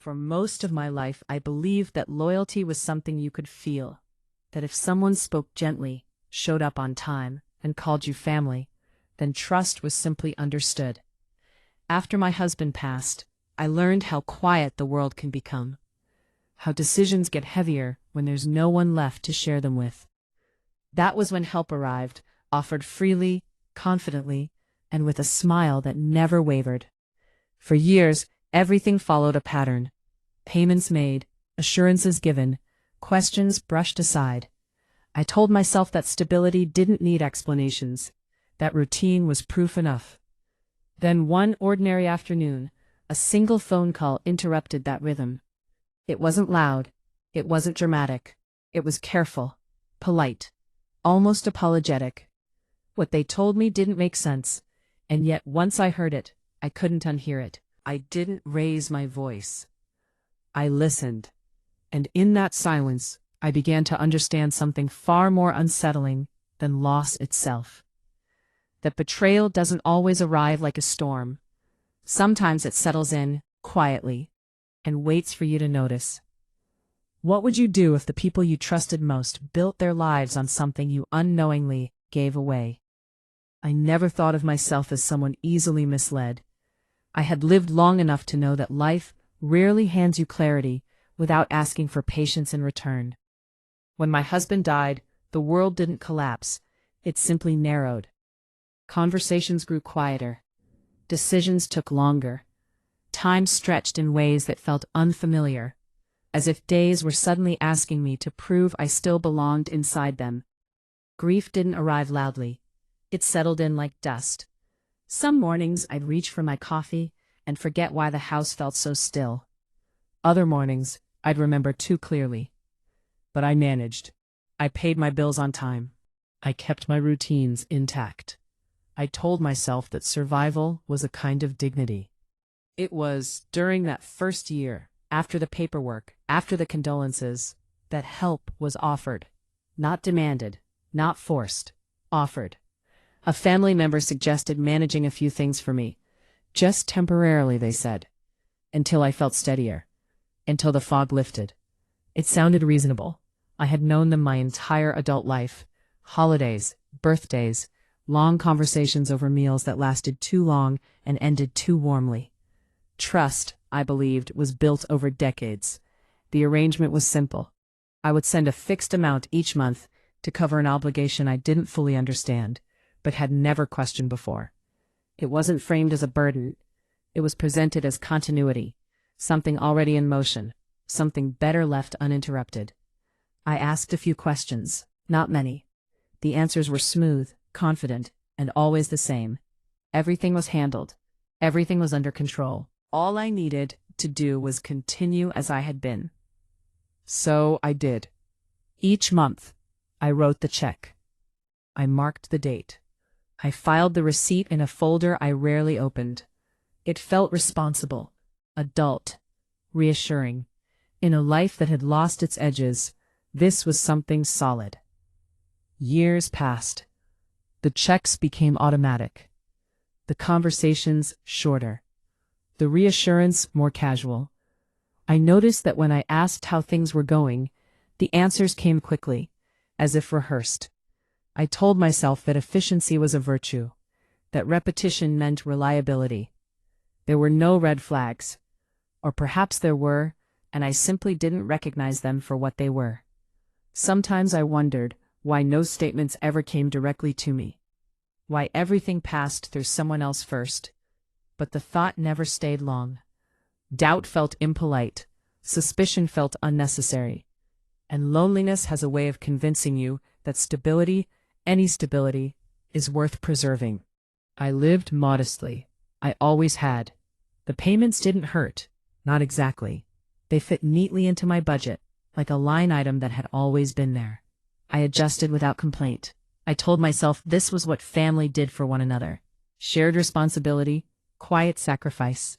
For most of my life, I believed that loyalty was something you could feel, that if someone spoke gently, showed up on time, and called you family, then trust was simply understood. After my husband passed, I learned how quiet the world can become, how decisions get heavier when there's no one left to share them with. That was when help arrived, offered freely, confidently, and with a smile that never wavered. For years, everything followed a pattern. Payments made, assurances given, questions brushed aside. I told myself that stability didn't need explanations, that routine was proof enough. Then one ordinary afternoon, a single phone call interrupted that rhythm. It wasn't loud, it wasn't dramatic, it was careful, polite, almost apologetic. What they told me didn't make sense, and yet once I heard it, I couldn't unhear it. I didn't raise my voice. I listened, and in that silence, I began to understand something far more unsettling than loss itself. That betrayal doesn't always arrive like a storm. Sometimes it settles in, quietly, and waits for you to notice. What would you do if the people you trusted most built their lives on something you unknowingly gave away? I never thought of myself as someone easily misled. I had lived long enough to know that life rarely hands you clarity without asking for patience in return. When my husband died, the world didn't collapse, it simply narrowed. Conversations grew quieter. Decisions took longer. Time stretched in ways that felt unfamiliar, as if days were suddenly asking me to prove I still belonged inside them. Grief didn't arrive loudly. It settled in like dust. Some mornings I'd reach for my coffee and forget why the house felt so still. Other mornings I'd remember too clearly. But I managed. I paid my bills on time. I kept my routines intact. I told myself that survival was a kind of dignity. It was during that first year, after the paperwork, after the condolences, that help was offered. Not demanded, not forced, offered. A family member suggested managing a few things for me. Just temporarily, they said. Until I felt steadier. Until the fog lifted. It sounded reasonable. I had known them my entire adult life. Holidays, birthdays, long conversations over meals that lasted too long and ended too warmly. Trust, I believed, was built over decades. The arrangement was simple. I would send a fixed amount each month to cover an obligation I didn't fully understand, but had never questioned before. It wasn't framed as a burden. It was presented as continuity, something already in motion, something better left uninterrupted. I asked a few questions, not many. The answers were smooth, confident, and always the same. Everything was handled. Everything was under control. All I needed to do was continue as I had been. So I did. Each month, I wrote the check. I marked the date. I filed the receipt in a folder I rarely opened. It felt responsible, adult, reassuring. In a life that had lost its edges, this was something solid. Years passed. The checks became automatic. The conversations shorter. The reassurance more casual. I noticed that when I asked how things were going, the answers came quickly, as if rehearsed. I told myself that efficiency was a virtue, that repetition meant reliability. There were no red flags. Or perhaps there were, and I simply didn't recognize them for what they were. Sometimes I wondered why no statements ever came directly to me, why everything passed through someone else first. But the thought never stayed long. Doubt felt impolite, suspicion felt unnecessary, and loneliness has a way of convincing you that stability, any stability, is worth preserving. I lived modestly. I always had. The payments didn't hurt, not exactly. They fit neatly into my budget, like a line item that had always been there. I adjusted without complaint. I told myself this was what family did for one another. Shared responsibility, quiet sacrifice.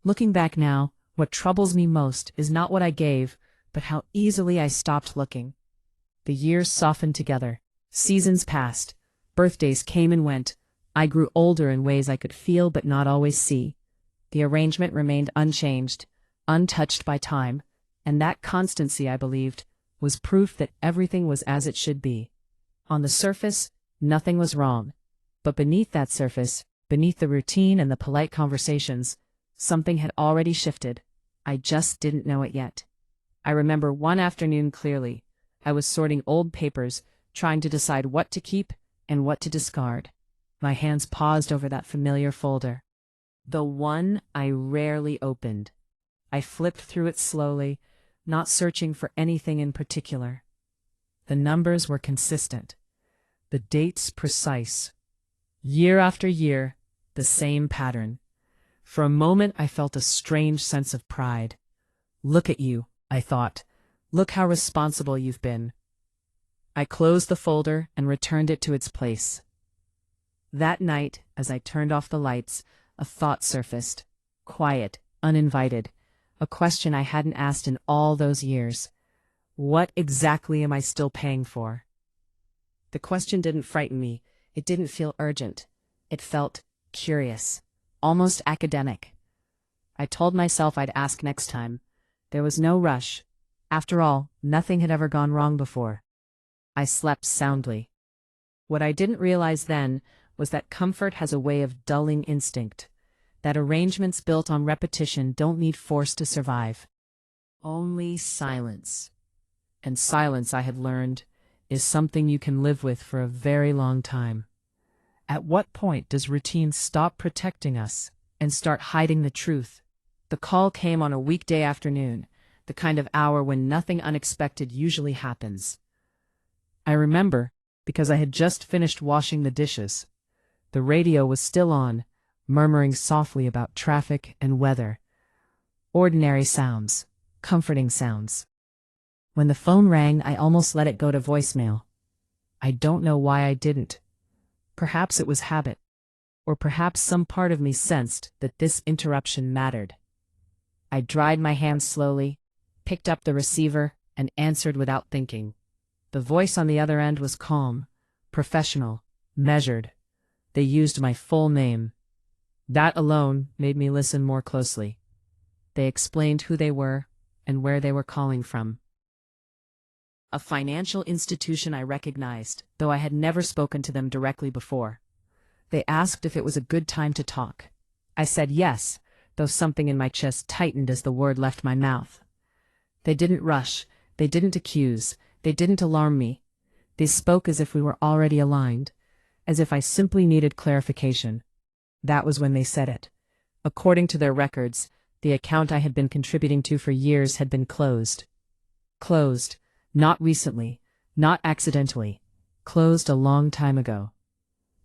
Looking back now, what troubles me most is not what I gave, but how easily I stopped looking. The years softened together. Seasons passed. Birthdays came and went. I grew older in ways I could feel but not always see. The arrangement remained unchanged, untouched by time, and that constancy, I believed, was proof that everything was as it should be. On the surface, nothing was wrong, but beneath that surface, beneath the routine and the polite conversations, something had already shifted. I just didn't know it yet. I remember one afternoon clearly. I was sorting old papers, trying to decide what to keep and what to discard. My hands paused over that familiar folder, the one I rarely opened. I flipped through it slowly, not searching for anything in particular. The numbers were consistent, the dates precise. Year after year, the same pattern. For a moment, I felt a strange sense of pride. Look at you, I thought. Look how responsible you've been. I closed the folder and returned it to its place. That night, as I turned off the lights, a thought surfaced. Quiet, uninvited. A question I hadn't asked in all those years. What exactly am I still paying for? The question didn't frighten me. It didn't feel urgent. It felt curious, almost academic. I told myself I'd ask next time. There was no rush. After all, nothing had ever gone wrong before. I slept soundly. What I didn't realize then was that comfort has a way of dulling instinct, that arrangements built on repetition don't need force to survive. Only silence. And silence, I had learned, is something you can live with for a very long time. At what point does routine stop protecting us and start hiding the truth? The call came on a weekday afternoon, the kind of hour when nothing unexpected usually happens. I remember because I had just finished washing the dishes. The radio was still on, murmuring softly about traffic and weather. Ordinary sounds, comforting sounds. When the phone rang, I almost let it go to voicemail. I don't know why I didn't. Perhaps it was habit, or perhaps some part of me sensed that this interruption mattered. I dried my hands slowly, picked up the receiver, and answered without thinking. The voice on the other end was calm, professional, measured. They used my full name. That alone made me listen more closely. They explained who they were and where they were calling from. A financial institution I recognized, though I had never spoken to them directly before. They asked if it was a good time to talk. I said yes, though something in my chest tightened as the word left my mouth. They didn't rush, they didn't accuse, they didn't alarm me. They spoke as if we were already aligned, as if I simply needed clarification. That was when they said it. According to their records, the account I had been contributing to for years had been closed. Closed. Not recently, not accidentally. Closed a long time ago.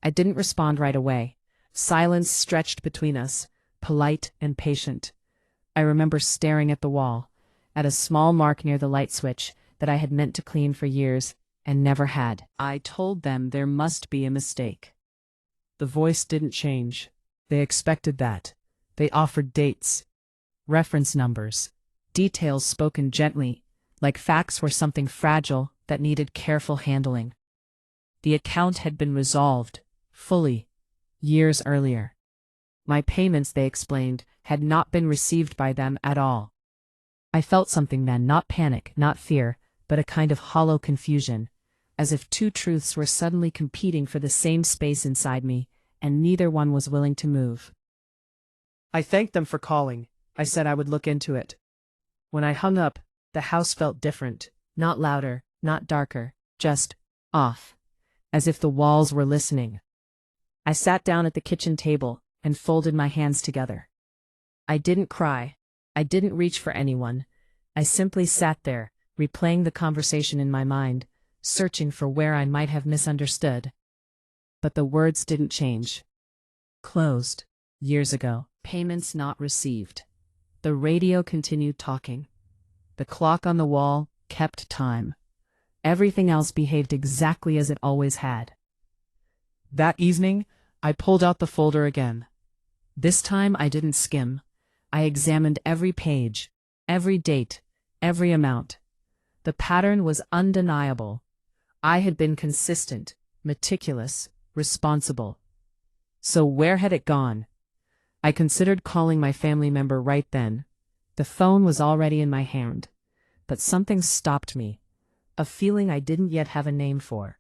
I didn't respond right away. Silence stretched between us, polite and patient. I remember staring at the wall, at a small mark near the light switch that I had meant to clean for years and never had. I told them there must be a mistake. The voice didn't change. They expected that. They offered dates, reference numbers, details spoken gently, like facts were something fragile that needed careful handling. The account had been resolved, fully, years earlier. My payments, they explained, had not been received by them at all. I felt something then, not panic, not fear, but a kind of hollow confusion, as if two truths were suddenly competing for the same space inside me, and neither one was willing to move. I thanked them for calling. I said I would look into it. When I hung up, the house felt different, not louder, not darker, just off, as if the walls were listening. I sat down at the kitchen table and folded my hands together. I didn't cry. I didn't reach for anyone. I simply sat there, replaying the conversation in my mind, searching for where I might have misunderstood. But the words didn't change. Closed. Years ago. Payments not received. The radio continued talking. The clock on the wall kept time. Everything else behaved exactly as it always had. That evening, I pulled out the folder again. This time I didn't skim. I examined every page, every date, every amount. The pattern was undeniable. I had been consistent, meticulous, responsible. So where had it gone? I considered calling my family member right then. The phone was already in my hand, but something stopped me, a feeling I didn't yet have a name for.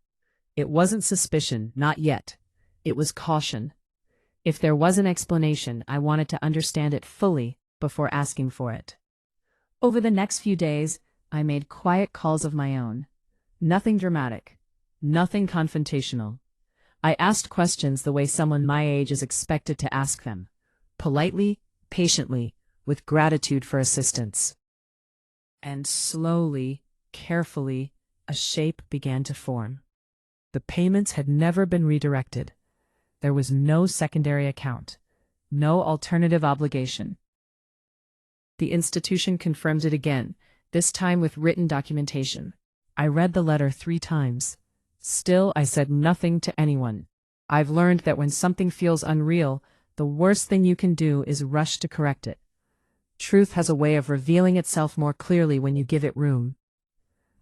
It wasn't suspicion, not yet. It was caution. If there was an explanation, I wanted to understand it fully before asking for it. Over the next few days, I made quiet calls of my own. Nothing dramatic, nothing confrontational. I asked questions the way someone my age is expected to ask them, politely, patiently, with gratitude for assistance. And slowly, carefully, a shape began to form. The payments had never been redirected. There was no secondary account, no alternative obligation. The institution confirmed it again, this time with written documentation. I read the letter 3 times. Still, I said nothing to anyone. I've learned that when something feels unreal, the worst thing you can do is rush to correct it. Truth has a way of revealing itself more clearly when you give it room.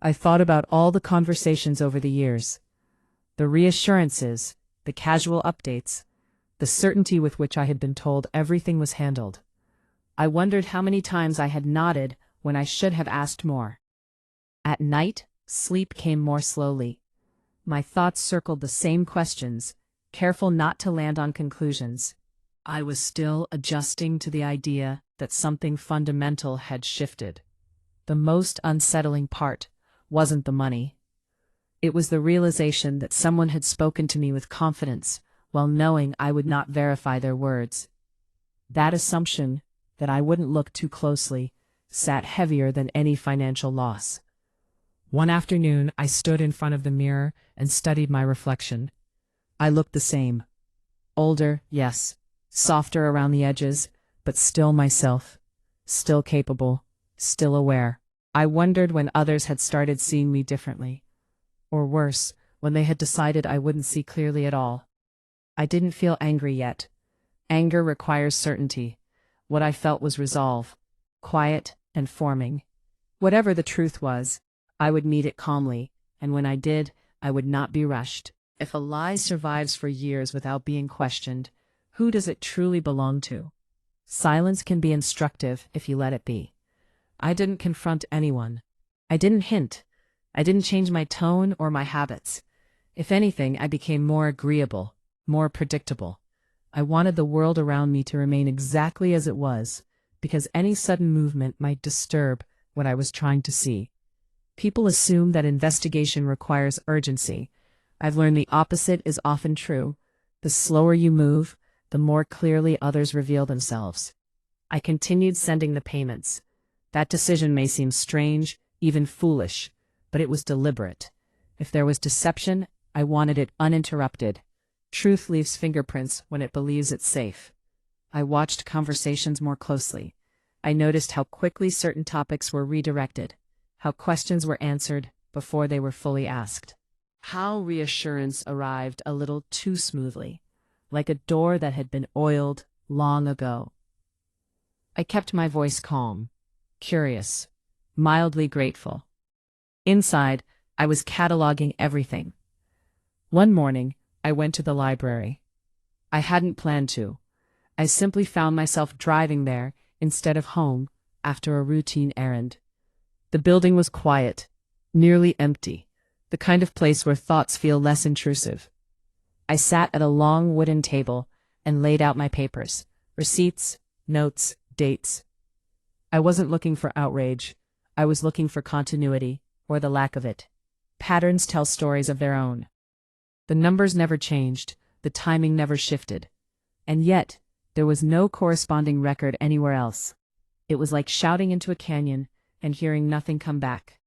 I thought about all the conversations over the years. The reassurances, the casual updates, the certainty with which I had been told everything was handled. I wondered how many times I had nodded when I should have asked more. At night, sleep came more slowly. My thoughts circled the same questions, careful not to land on conclusions. I was still adjusting to the idea that something fundamental had shifted. The most unsettling part wasn't the money. It was the realization that someone had spoken to me with confidence, while knowing I would not verify their words. That assumption, that I wouldn't look too closely, sat heavier than any financial loss. One afternoon, I stood in front of the mirror and studied my reflection. I looked the same. Older, yes, softer around the edges, but still myself, still capable, still aware. I wondered when others had started seeing me differently. Or worse, when they had decided I wouldn't see clearly at all. I didn't feel angry yet. Anger requires certainty. What I felt was resolve, quiet and forming. Whatever the truth was, I would meet it calmly, and when I did, I would not be rushed. If a lie survives for years without being questioned, who does it truly belong to? Silence can be instructive if you let it be. I didn't confront anyone. I didn't hint. I didn't change my tone or my habits. If anything, I became more agreeable, more predictable. I wanted the world around me to remain exactly as it was, because any sudden movement might disturb what I was trying to see. People assume that investigation requires urgency. I've learned the opposite is often true. The slower you move, the more clearly others reveal themselves. I continued sending the payments. That decision may seem strange, even foolish, but it was deliberate. If there was deception, I wanted it uninterrupted. Truth leaves fingerprints when it believes it's safe. I watched conversations more closely. I noticed how quickly certain topics were redirected, how questions were answered before they were fully asked, how reassurance arrived a little too smoothly, like a door that had been oiled long ago. I kept my voice calm, curious, mildly grateful. Inside, I was cataloging everything. One morning, I went to the library. I hadn't planned to. I simply found myself driving there instead of home after a routine errand. The building was quiet, nearly empty, the kind of place where thoughts feel less intrusive. I sat at a long wooden table and laid out my papers, receipts, notes, dates. I wasn't looking for outrage. I was looking for continuity, or the lack of it. Patterns tell stories of their own. The numbers never changed, the timing never shifted. And yet, there was no corresponding record anywhere else. It was like shouting into a canyon and hearing nothing come back.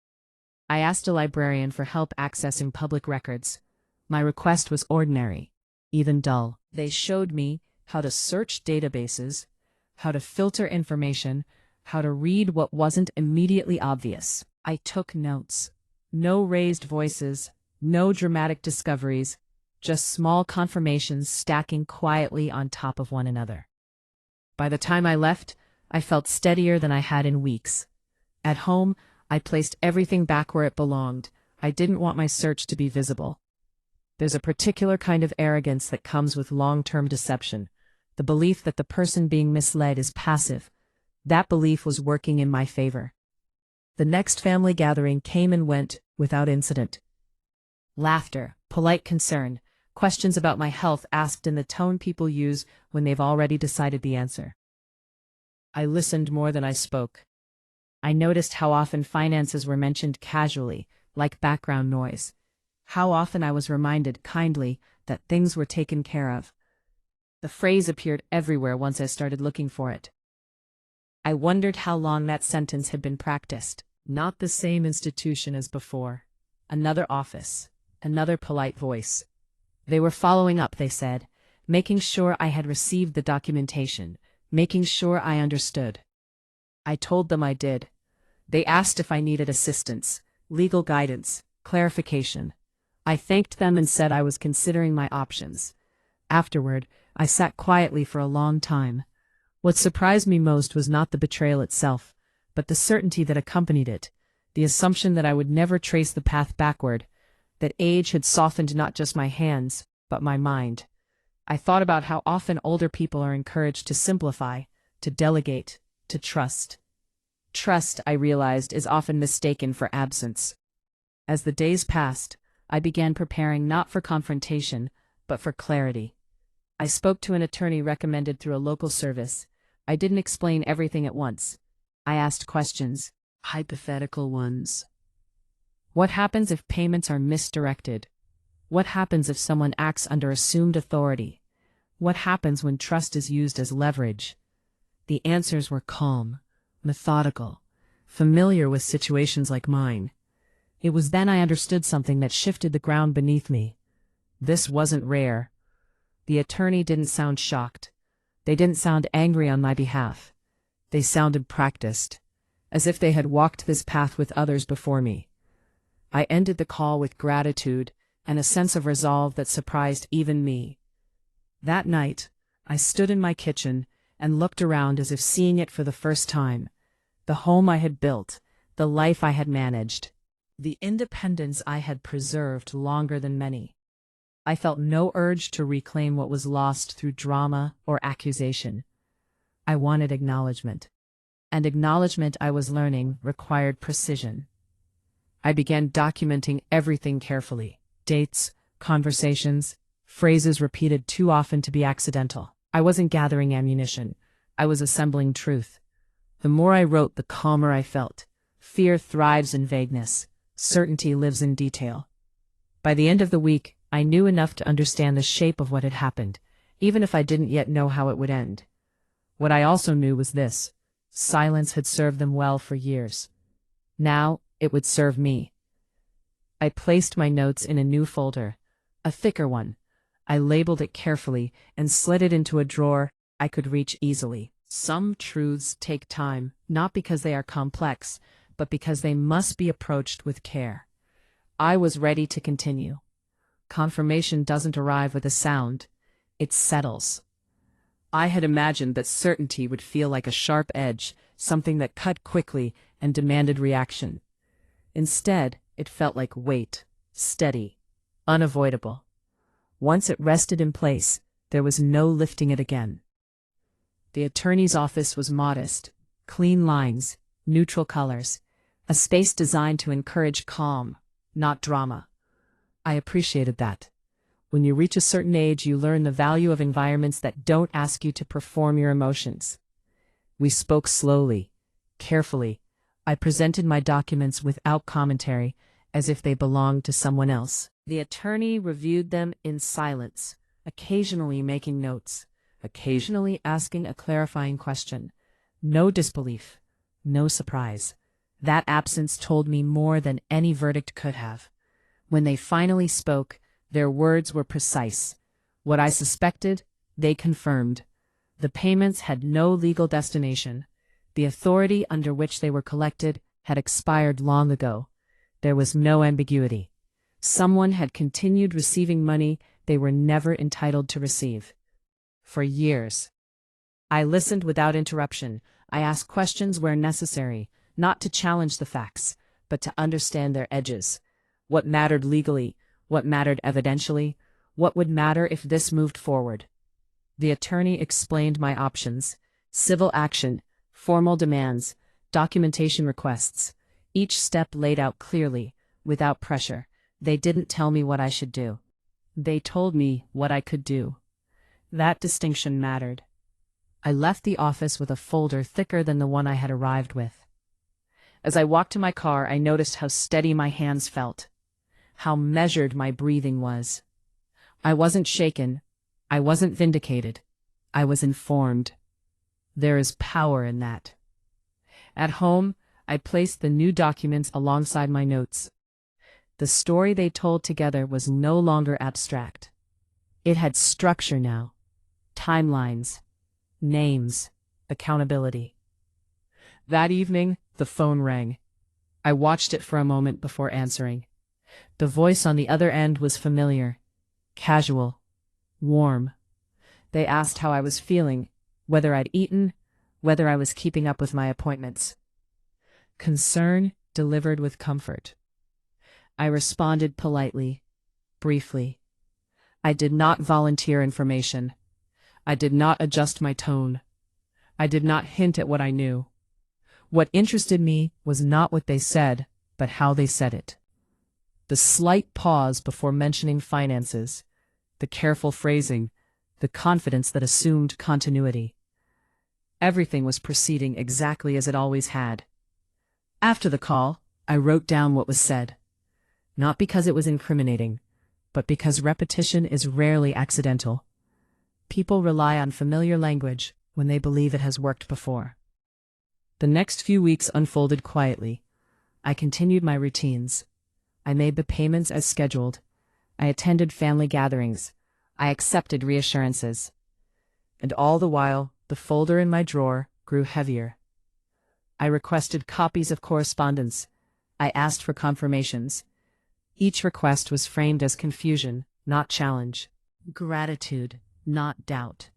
I asked a librarian for help accessing public records. My request was ordinary, even dull. They showed me how to search databases, how to filter information, how to read what wasn't immediately obvious. I took notes. No raised voices, no dramatic discoveries, just small confirmations stacking quietly on top of one another. By the time I left, I felt steadier than I had in weeks. At home, I placed everything back where it belonged. I didn't want my search to be visible. There's a particular kind of arrogance that comes with long-term deception, the belief that the person being misled is passive, That belief was working in my favor. The next family gathering came and went without incident. Laughter, polite concern, questions about my health asked in the tone people use when they've already decided the answer. I listened more than I spoke. I noticed how often finances were mentioned casually, like background noise. How often I was reminded kindly that things were taken care of. The phrase appeared everywhere once I started looking for it. I wondered how long that sentence had been practiced. Not the same institution as before. Another office. Another polite voice. They were following up, they said, making sure I had received the documentation, making sure I understood. I told them I did. They asked if I needed assistance, legal guidance, clarification. I thanked them and said I was considering my options. Afterward, I sat quietly for a long time. What surprised me most was not the betrayal itself, but the certainty that accompanied it, the assumption that I would never trace the path backward, that age had softened not just my hands, but my mind. I thought about how often older people are encouraged to simplify, to delegate, to trust. Trust, I realized, is often mistaken for absence. As the days passed, I began preparing not for confrontation, but for clarity. I spoke to an attorney recommended through a local service. I didn't explain everything at once. I asked questions, hypothetical ones. What happens if payments are misdirected? What happens if someone acts under assumed authority? What happens when trust is used as leverage? The answers were calm, methodical, familiar with situations like mine. It was then I understood something that shifted the ground beneath me. This wasn't rare. The attorney didn't sound shocked. They didn't sound angry on my behalf. They sounded practiced, as if they had walked this path with others before me. I ended the call with gratitude and a sense of resolve that surprised even me. That night, I stood in my kitchen and looked around as if seeing it for the first time. The home I had built, the life I had managed, the independence I had preserved longer than many. I felt no urge to reclaim what was lost through drama or accusation. I wanted acknowledgement. And acknowledgement, I was learning, required precision. I began documenting everything carefully. Dates, conversations, phrases repeated too often to be accidental. I wasn't gathering ammunition. I was assembling truth. The more I wrote, the calmer I felt. Fear thrives in vagueness. Certainty lives in detail. By the end of the week, I knew enough to understand the shape of what had happened, even if I didn't yet know how it would end. What I also knew was this: silence had served them well for years. Now, it would serve me. I placed my notes in a new folder, a thicker one. I labeled it carefully and slid it into a drawer I could reach easily. Some truths take time, not because they are complex, but because they must be approached with care. I was ready to continue. Confirmation doesn't arrive with a sound, it settles. I had imagined that certainty would feel like a sharp edge, something that cut quickly and demanded reaction. Instead, it felt like weight, steady, unavoidable. Once it rested in place, there was no lifting it again. The attorney's office was modest, clean lines, neutral colors, a space designed to encourage calm, not drama. I appreciated that. When you reach a certain age, you learn the value of environments that don't ask you to perform your emotions. We spoke slowly, carefully. I presented my documents without commentary, as if they belonged to someone else. The attorney reviewed them in silence, occasionally making notes, occasionally asking a clarifying question. No disbelief, no surprise. That absence told me more than any verdict could have. When they finally spoke, their words were precise. What I suspected, they confirmed. The payments had no legal destination. The authority under which they were collected had expired long ago. There was no ambiguity. Someone had continued receiving money they were never entitled to receive. For years. I listened without interruption. I asked questions where necessary, not to challenge the facts, but to understand their edges. What mattered legally? What mattered evidentially? What would matter if this moved forward? The attorney explained my options: civil action, Formal demands, documentation requests, each step laid out clearly, without pressure. They didn't tell me what I should do. They told me what I could do. That distinction mattered. I left the office with a folder thicker than the one I had arrived with. As I walked to my car, I noticed how steady my hands felt, how measured my breathing was. I wasn't shaken. I wasn't vindicated. I was informed. There is power in that. At home, I placed the new documents alongside my notes. The story they told together was no longer abstract. It had structure now. Timelines, names, accountability. That evening, the phone rang. I watched it for a moment before answering. The voice on the other end was familiar, casual, warm. They asked how I was feeling, whether I'd eaten, whether I was keeping up with my appointments. Concern delivered with comfort. I responded politely, briefly. I did not volunteer information. I did not adjust my tone. I did not hint at what I knew. What interested me was not what they said, but how they said it. The slight pause before mentioning finances, the careful phrasing, the confidence that assumed continuity. Everything was proceeding exactly as it always had. After the call, I wrote down what was said. Not because it was incriminating, but because repetition is rarely accidental. People rely on familiar language when they believe it has worked before. The next few weeks unfolded quietly. I continued my routines. I made the payments as scheduled. I attended family gatherings. I accepted reassurances. And all the while, the folder in my drawer grew heavier. I requested copies of correspondence. I asked for confirmations. Each request was framed as confusion, not challenge. Gratitude, not doubt.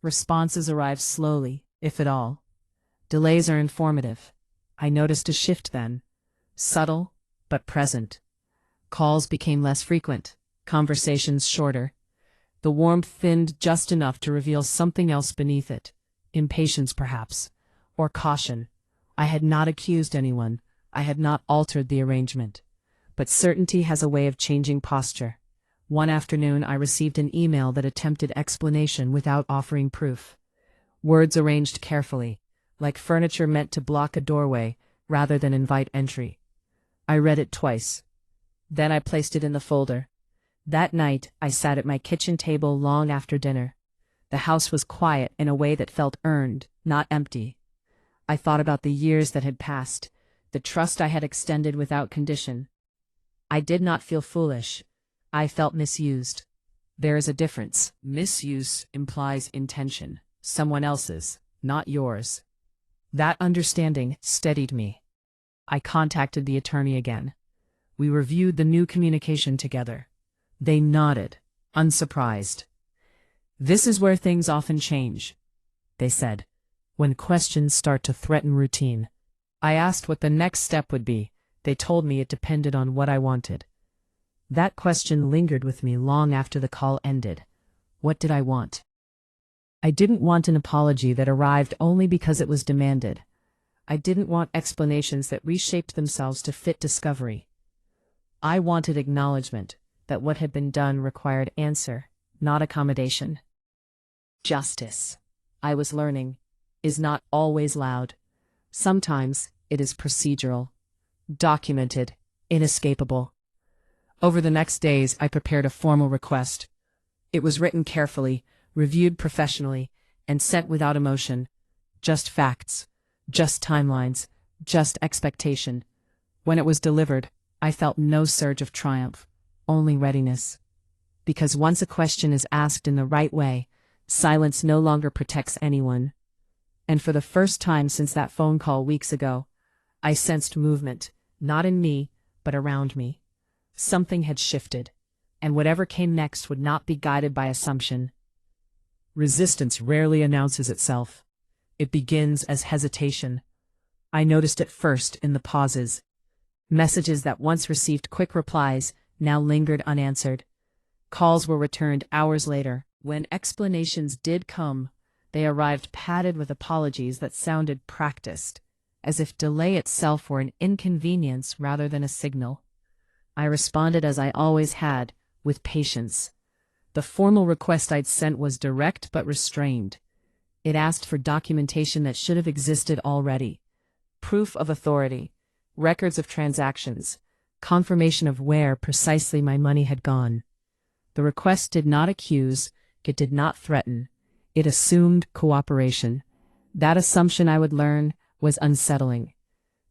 Responses arrived slowly, if at all. Delays are informative. I noticed a shift then. Subtle, but present. Calls became less frequent, conversations shorter. The warmth thinned just enough to reveal something else beneath it. Impatience, perhaps, or caution. I had not accused anyone. I had not altered the arrangement. But certainty has a way of changing posture. One afternoon, I received an email that attempted explanation without offering proof. Words arranged carefully, like furniture meant to block a doorway rather than invite entry. I read it twice. Then I placed it in the folder. That night, I sat at my kitchen table long after dinner. The house was quiet in a way that felt earned, not empty. I thought about the years that had passed, the trust I had extended without condition. I did not feel foolish. I felt misused. There is a difference. Misuse implies intention, someone else's, not yours. That understanding steadied me. I contacted the attorney again. We reviewed the new communication together. They nodded, unsurprised. This is where things often change, they said, when questions start to threaten routine. I asked what the next step would be. They told me it depended on what I wanted. That question lingered with me long after the call ended. What did I want? I didn't want an apology that arrived only because it was demanded. I didn't want explanations that reshaped themselves to fit discovery. I wanted acknowledgement that what had been done required answer, not accommodation. Justice, I was learning, is not always loud. Sometimes it is procedural, documented, inescapable. Over the next days, I prepared a formal request. It was written carefully, reviewed professionally, and sent without emotion. Just facts, just timelines, just expectation. When it was delivered, I felt no surge of triumph, only readiness. Because once a question is asked in the right way, silence no longer protects anyone. And for the first time since that phone call weeks ago, I sensed movement, not in me, but around me. Something had shifted, and whatever came next would not be guided by assumption. Resistance rarely announces itself. It begins as hesitation. I noticed it first in the pauses. Messages that once received quick replies now lingered unanswered. Calls were returned hours later. When explanations did come, They arrived padded with apologies that sounded practiced, as if delay itself were an inconvenience rather than a signal. I responded as I always had, with patience. The formal request I'd sent was direct but restrained. It asked for documentation that should have existed already. Proof of authority, records of transactions, confirmation of where precisely my money had gone. The request did not accuse, it did not threaten. It assumed cooperation. That assumption, I would learn, was unsettling.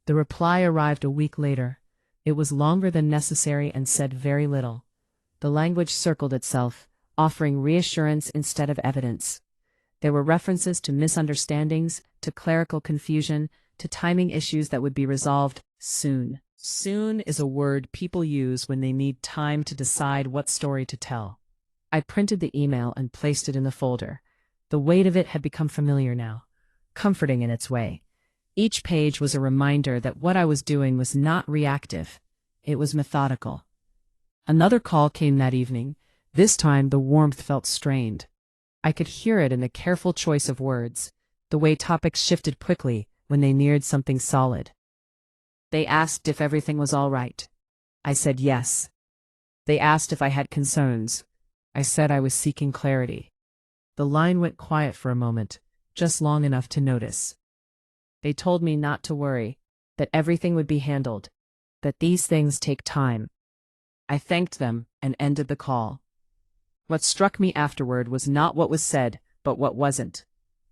The reply arrived a week later. It was longer than necessary and said very little. The language circled itself, offering reassurance instead of evidence. There were references to misunderstandings, to clerical confusion, to timing issues that would be resolved soon. Soon is a word people use when they need time to decide what story to tell. I printed the email and placed it in the folder. The weight of it had become familiar now, comforting in its way. Each page was a reminder that what I was doing was not reactive. It was methodical. Another call came that evening. This time the warmth felt strained. I could hear it in the careful choice of words, the way topics shifted quickly when they neared something solid. They asked if everything was all right. I said yes. They asked if I had concerns. I said I was seeking clarity. The line went quiet for a moment, just long enough to notice. They told me not to worry, that everything would be handled, that these things take time. I thanked them and ended the call. What struck me afterward was not what was said, but what wasn't.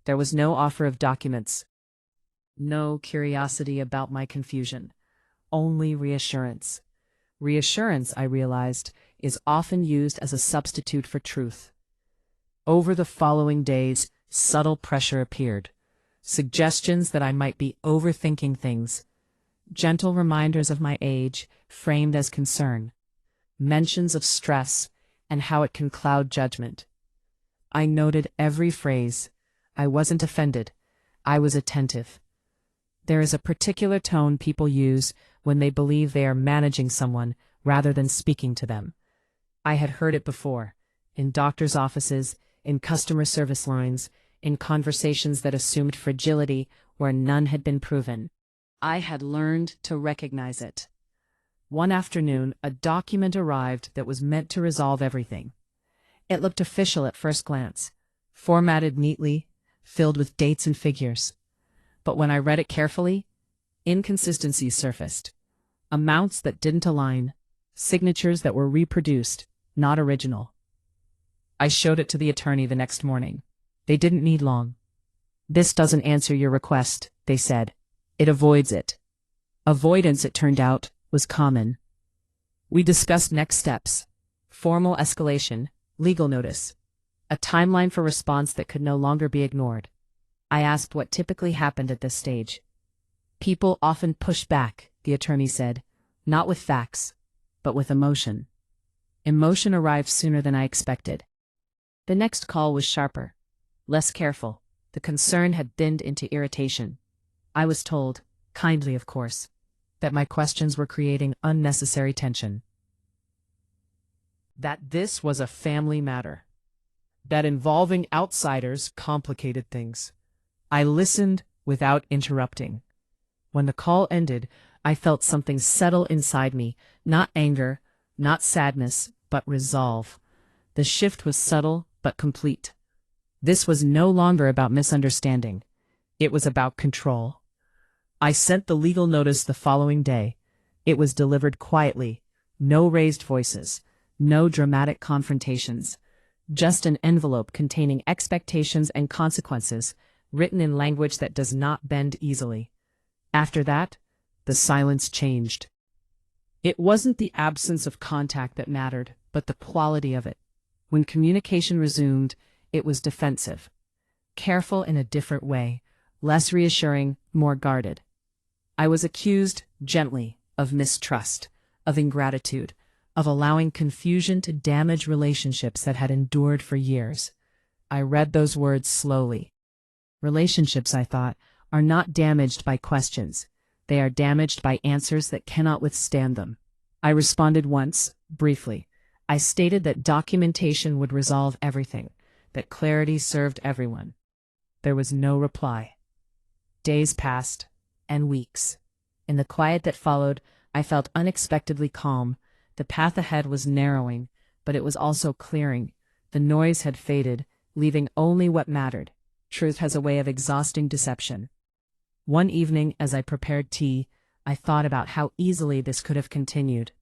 There was no offer of documents. No curiosity about my confusion. Only reassurance. Reassurance, I realized, is often used as a substitute for truth. Over the following days, subtle pressure appeared. Suggestions that I might be overthinking things. Gentle reminders of my age, framed as concern. Mentions of stress and how it can cloud judgment. I noted every phrase. I wasn't offended. I was attentive. There is a particular tone people use when they believe they are managing someone rather than speaking to them. I had heard it before, in doctors' offices, in customer service lines, in conversations that assumed fragility where none had been proven. I had learned to recognize it. One afternoon, a document arrived that was meant to resolve everything. It looked official at first glance, formatted neatly, filled with dates and figures. But when I read it carefully, inconsistencies surfaced. Amounts that didn't align, signatures that were reproduced, not original. I showed it to the attorney the next morning. They didn't need long. "This doesn't answer your request," they said. "It avoids it." Avoidance, it turned out, was common. We discussed next steps, formal escalation, legal notice, a timeline for response that could no longer be ignored. I asked what typically happened at this stage. "People often push back," the attorney said, "not with facts, but with emotion." Emotion arrived sooner than I expected. The next call was sharper, less careful. The concern had thinned into irritation. I was told, kindly of course, that my questions were creating unnecessary tension. That this was a family matter. That involving outsiders complicated things. I listened without interrupting. When the call ended, I felt something settle inside me, not anger, not sadness, but resolve. The shift was subtle but complete. This was no longer about misunderstanding. It was about control. I sent the legal notice the following day. It was delivered quietly, no raised voices, no dramatic confrontations, just an envelope containing expectations and consequences, written in language that does not bend easily. After that, the silence changed. It wasn't the absence of contact that mattered, but the quality of it. When communication resumed, it was defensive, careful in a different way, less reassuring, more guarded. I was accused, gently, of mistrust, of ingratitude, of allowing confusion to damage relationships that had endured for years. I read those words slowly. Relationships, I thought, are not damaged by questions. They are damaged by answers that cannot withstand them. I responded once, briefly. I stated that documentation would resolve everything, that clarity served everyone. There was no reply. Days passed, and weeks. In the quiet that followed, I felt unexpectedly calm. The path ahead was narrowing, but it was also clearing. The noise had faded, leaving only what mattered. Truth has a way of exhausting deception. One evening, as I prepared tea, I thought about how easily this could have continued.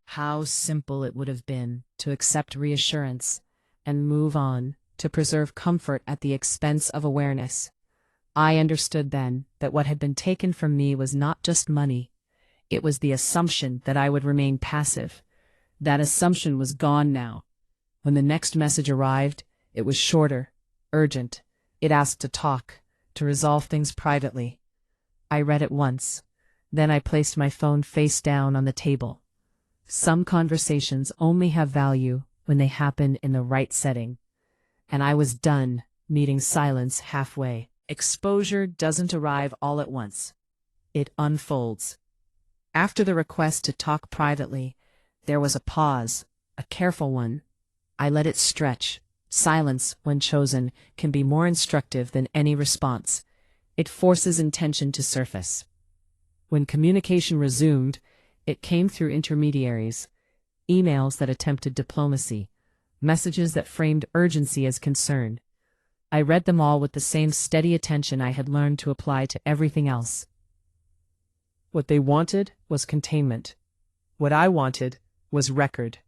How simple it would have been to accept reassurance and move on, to preserve comfort at the expense of awareness. I understood then that what had been taken from me was not just money. It was the assumption that I would remain passive. That assumption was gone now. When the next message arrived, it was shorter, urgent. It asked to talk, to resolve things privately. I read it once. Then I placed my phone face down on the table. Some conversations only have value when they happen in the right setting. And I was done meeting silence halfway. Exposure doesn't arrive all at once. It unfolds. After the request to talk privately, there was a pause, a careful one. I let it stretch. Silence, when chosen, can be more instructive than any response. It forces intention to surface. When communication resumed, it came through intermediaries, emails that attempted diplomacy, messages that framed urgency as concern. I read them all with the same steady attention I had learned to apply to everything else. What they wanted was containment. What I wanted was record.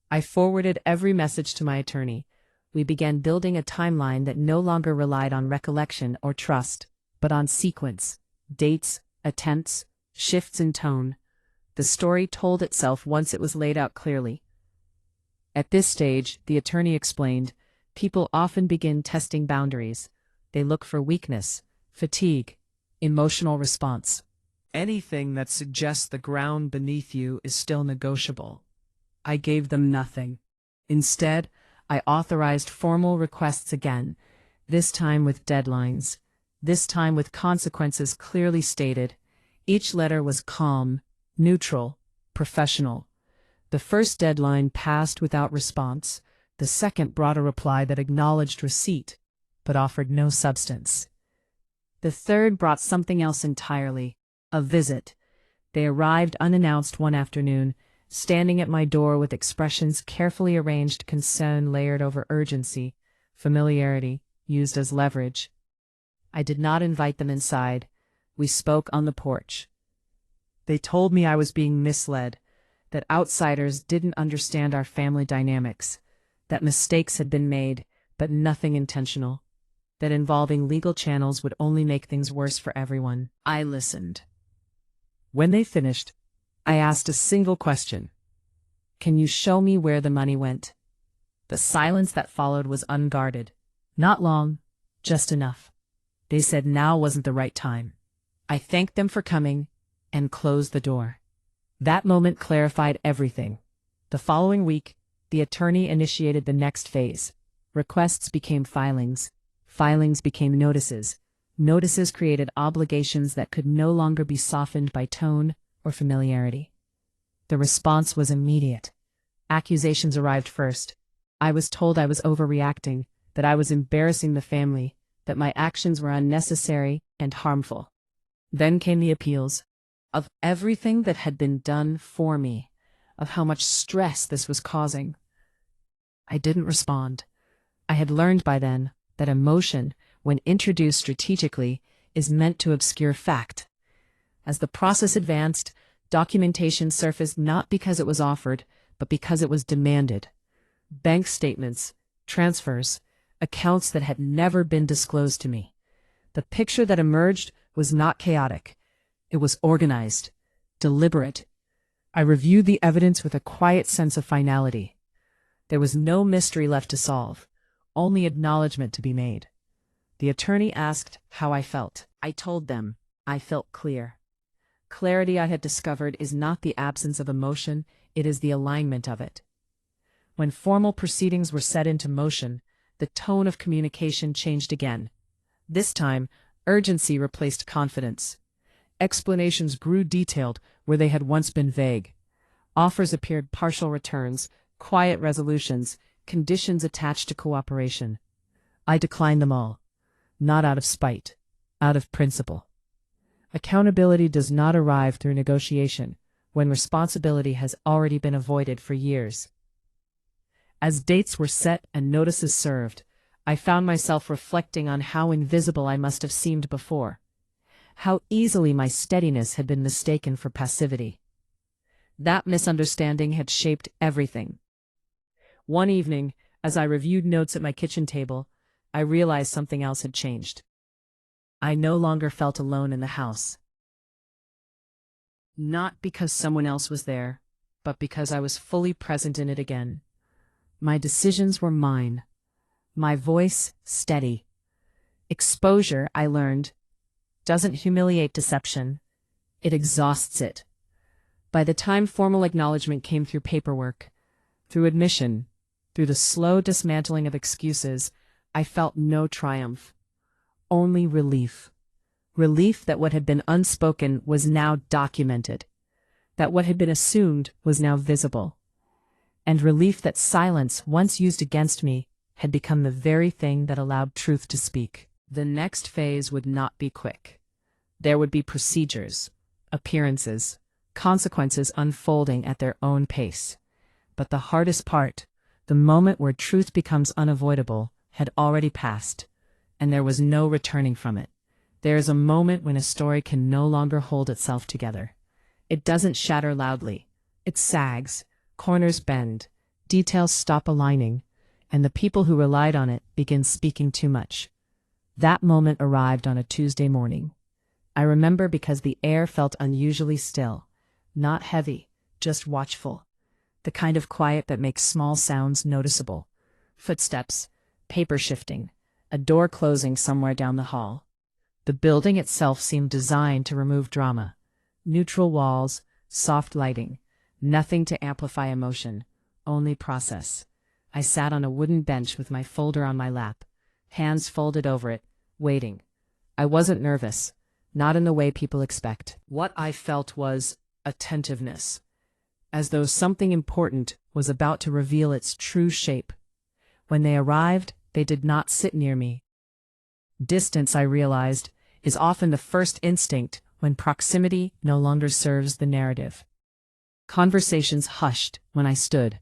I forwarded every message to my attorney. We began building a timeline that no longer relied on recollection or trust, but on sequence, dates, attempts, shifts in tone. The story told itself once it was laid out clearly. At this stage, the attorney explained, people often begin testing boundaries. They look for weakness, fatigue, emotional response. Anything that suggests the ground beneath you is still negotiable. I gave them nothing. Instead, I authorized formal requests again, this time with deadlines, this time with consequences clearly stated. Each letter was calm, neutral, professional. The first deadline passed without response. The second brought a reply that acknowledged receipt, but offered no substance. The third brought something else entirely, a visit. They arrived unannounced one afternoon, standing at my door with expressions carefully arranged, concern layered over urgency, familiarity used as leverage. I did not invite them inside. We spoke on the porch. They told me I was being misled, that outsiders didn't understand our family dynamics, that mistakes had been made, but nothing intentional, that involving legal channels would only make things worse for everyone. I listened. When they finished, I asked a single question. Can you show me where the money went? The silence that followed was unguarded. Not long, just enough. They said now wasn't the right time. I thanked them for coming and closed the door. That moment clarified everything. The following week, the attorney initiated the next phase. Requests became filings. Filings became notices. Notices created obligations that could no longer be softened by tone or familiarity. The response was immediate. Accusations arrived first. I was told I was overreacting, that I was embarrassing the family, that my actions were unnecessary and harmful. Then came the appeals of everything that had been done for me, of how much stress this was causing. I didn't respond. I had learned by then that emotion, when introduced strategically, is meant to obscure fact. As the process advanced, documentation surfaced not because it was offered, but because it was demanded. Bank statements, transfers, accounts that had never been disclosed to me. The picture that emerged was not chaotic. It was organized, deliberate. I reviewed the evidence with a quiet sense of finality. There was no mystery left to solve, only acknowledgement to be made. The attorney asked how I felt. I told them I felt clear. Clarity, I had discovered, is not the absence of emotion, it is the alignment of it. When formal proceedings were set into motion, the tone of communication changed again. This time, urgency replaced confidence. Explanations grew detailed where they had once been vague. Offers appeared, partial returns, quiet resolutions, conditions attached to cooperation. I declined them all. not out of spite, out of principle. Accountability does not arrive through negotiation when responsibility has already been avoided for years. As dates were set and notices served, I found myself reflecting on how invisible I must have seemed before, how easily my steadiness had been mistaken for passivity. That misunderstanding had shaped everything. One evening, as I reviewed notes at my kitchen table, I realized something else had changed. I no longer felt alone in the house. Not because someone else was there, but because I was fully present in it again. My decisions were mine. My voice steady. Exposure, I learned, doesn't humiliate deception. It exhausts it. By the time formal acknowledgement came through paperwork, through admission, through the slow dismantling of excuses, I felt no triumph. Only relief. Relief that what had been unspoken was now documented, that what had been assumed was now visible, and relief that silence, once used against me, had become the very thing that allowed truth to speak. The next phase would not be quick. There would be procedures, appearances, consequences unfolding at their own pace. But the hardest part, the moment where truth becomes unavoidable, had already passed, and there was no returning from it. There is a moment when a story can no longer hold itself together. It doesn't shatter loudly. It sags, corners bend, details stop aligning, and the people who relied on it begin speaking too much. That moment arrived on a Tuesday morning. I remember because the air felt unusually still, not heavy, just watchful. The kind of quiet that makes small sounds noticeable. Footsteps, paper shifting, a door closing somewhere down the hall. The building itself seemed designed to remove drama. Neutral walls, soft lighting, nothing to amplify emotion, only process. I sat on a wooden bench with my folder on my lap, hands folded over it, waiting. I wasn't nervous, not in the way people expect. What I felt was attentiveness, as though something important was about to reveal its true shape. When they arrived, they did not sit near me. Distance, I realized, is often the first instinct when proximity no longer serves the narrative. Conversations hushed when I stood.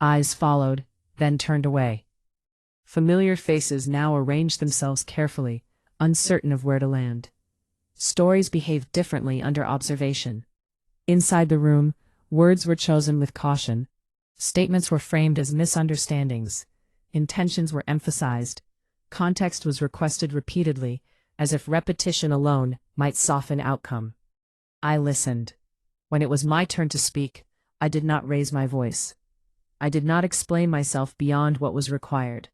Eyes followed, then turned away. Familiar faces now arranged themselves carefully, uncertain of where to land. Stories behaved differently under observation. Inside the room, words were chosen with caution. Statements were framed as misunderstandings. Intentions were emphasized. Context was requested repeatedly, as if repetition alone might soften outcome. I listened. When it was my turn to speak, I did not raise my voice. I did not explain myself beyond what was required.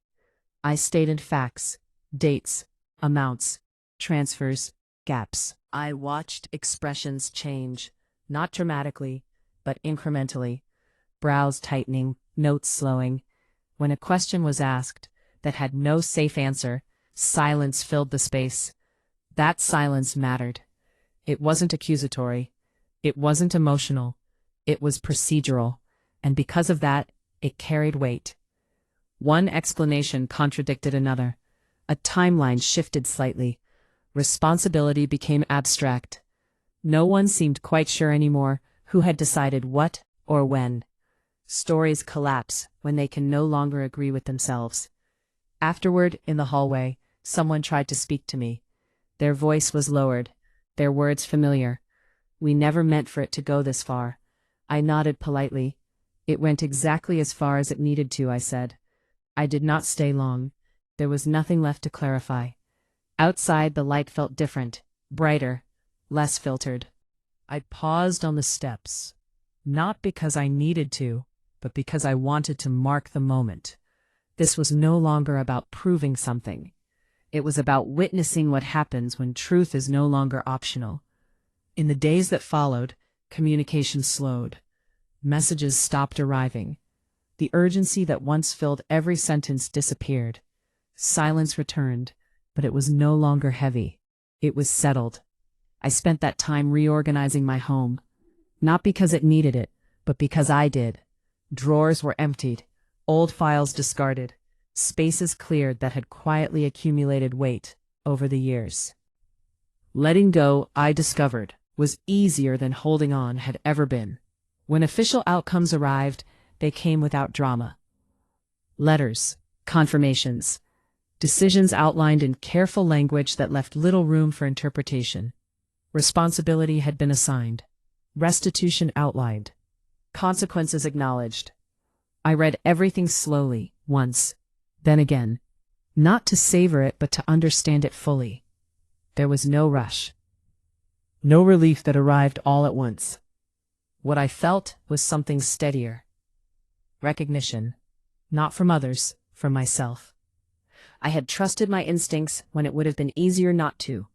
I stated facts, dates, amounts, transfers, gaps. I watched expressions change, not dramatically, but incrementally. Brows tightening, notes slowing. When a question was asked that had no safe answer, silence filled the space. That silence mattered. It wasn't accusatory. It wasn't emotional. It was procedural. And because of that, it carried weight. One explanation contradicted another. A timeline shifted slightly. Responsibility became abstract. No one seemed quite sure anymore who had decided what or when. Stories collapse when they can no longer agree with themselves. Afterward, in the hallway, someone tried to speak to me. Their voice was lowered, their words familiar. We never meant for it to go this far. I nodded politely. It went exactly as far as it needed to, I said. I did not stay long. There was nothing left to clarify. Outside, the light felt different, brighter, less filtered. I paused on the steps, not because I needed to, but because I wanted to mark the moment. This was no longer about proving something. It was about witnessing what happens when truth is no longer optional. In the days that followed, communication slowed. Messages stopped arriving. The urgency that once filled every sentence disappeared. Silence returned, but it was no longer heavy. It was settled. I spent that time reorganizing my home, not because it needed it, but because I did. Drawers were emptied, old files discarded, spaces cleared that had quietly accumulated weight. over the years. Letting go, I discovered, was easier than holding on had ever been. When official outcomes arrived, they came without drama. Letters, confirmations, decisions outlined in careful language that left little room for interpretation. Responsibility had been assigned. Restitution outlined. Consequences acknowledged. I read everything slowly, once, then again, not to savor it but to understand it fully. There was no rush. No relief that arrived all at once. What I felt was something steadier. Recognition. Not from others, from myself. I had trusted my instincts when it would have been easier not to.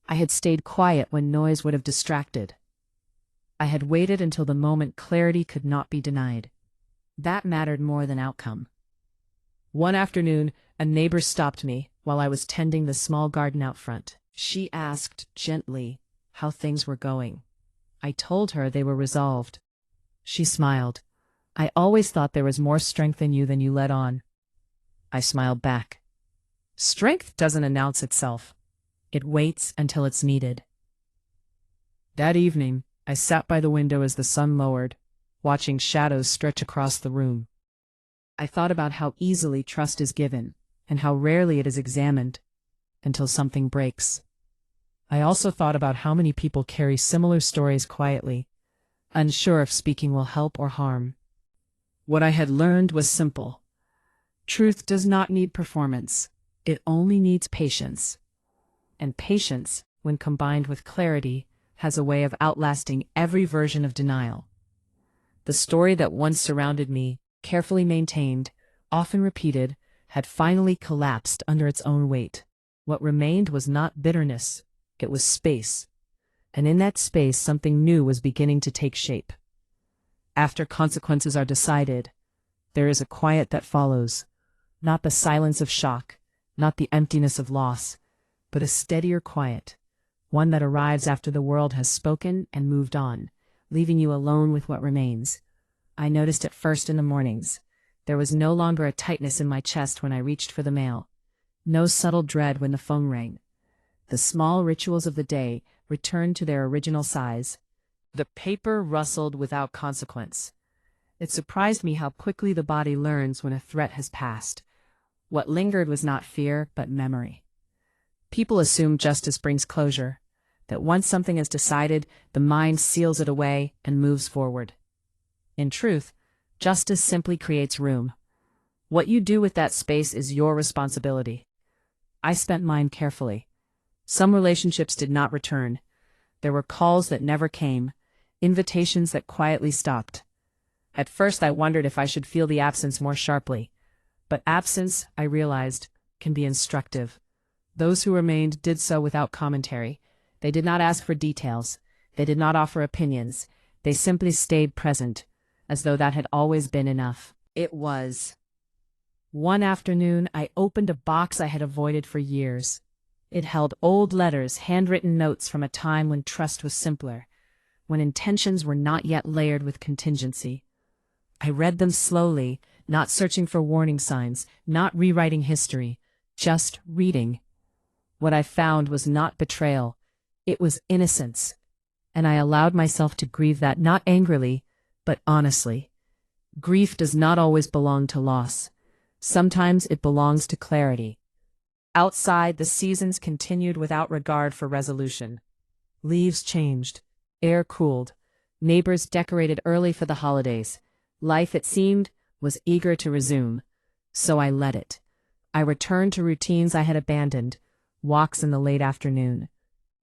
I had stayed quiet when noise would have distracted. I had waited until the moment clarity could not be denied. That mattered more than outcome. One afternoon, a neighbor stopped me while I was tending the small garden out front. She asked gently how things were going. I told her they were resolved. She smiled. I always thought there was more strength in you than you let on. I smiled back. Strength doesn't announce itself. It waits until it's needed. That evening, I sat by the window as the sun lowered, watching shadows stretch across the room. I thought about how easily trust is given, and how rarely it is examined, until something breaks. I also thought about how many people carry similar stories quietly, unsure if speaking will help or harm. What I had learned was simple. Truth does not need performance. It only needs patience. And patience, when combined with clarity, has a way of outlasting every version of denial. The story that once surrounded me, carefully maintained, often repeated, had finally collapsed under its own weight. What remained was not bitterness, it was space. And in that space something new was beginning to take shape. After consequences are decided, there is a quiet that follows, not the silence of shock, not the emptiness of loss, but a steadier quiet, one that arrives after the world has spoken and moved on, leaving you alone with what remains. I noticed it first in the mornings. There was no longer a tightness in my chest when I reached for the mail, no subtle dread when the phone rang. The small rituals of the day returned to their original size. The paper rustled without consequence. It surprised me how quickly the body learns when a threat has passed. What lingered was not fear, but memory. People assume justice brings closure, that once something is decided, the mind seals it away and moves forward. In truth, justice simply creates room. What you do with that space is your responsibility. I spent mine carefully. Some relationships did not return. There were calls that never came, invitations that quietly stopped. At first I wondered if I should feel the absence more sharply. But absence, I realized, can be instructive. Those who remained did so without commentary. They did not ask for details. They did not offer opinions. They simply stayed present, as though that had always been enough. It was. One afternoon, I opened a box I had avoided for years. It held old letters, handwritten notes from a time when trust was simpler, when intentions were not yet layered with contingency. I read them slowly, not searching for warning signs, not rewriting history, just reading. What I found was not betrayal, it was innocence, and I allowed myself to grieve that not angrily, but honestly. Grief does not always belong to loss. Sometimes it belongs to clarity. Outside, the seasons continued without regard for resolution. Leaves changed, air cooled, neighbors decorated early for the holidays. Life, it seemed, was eager to resume. So I let it. I returned to routines I had abandoned, walks in the late afternoon,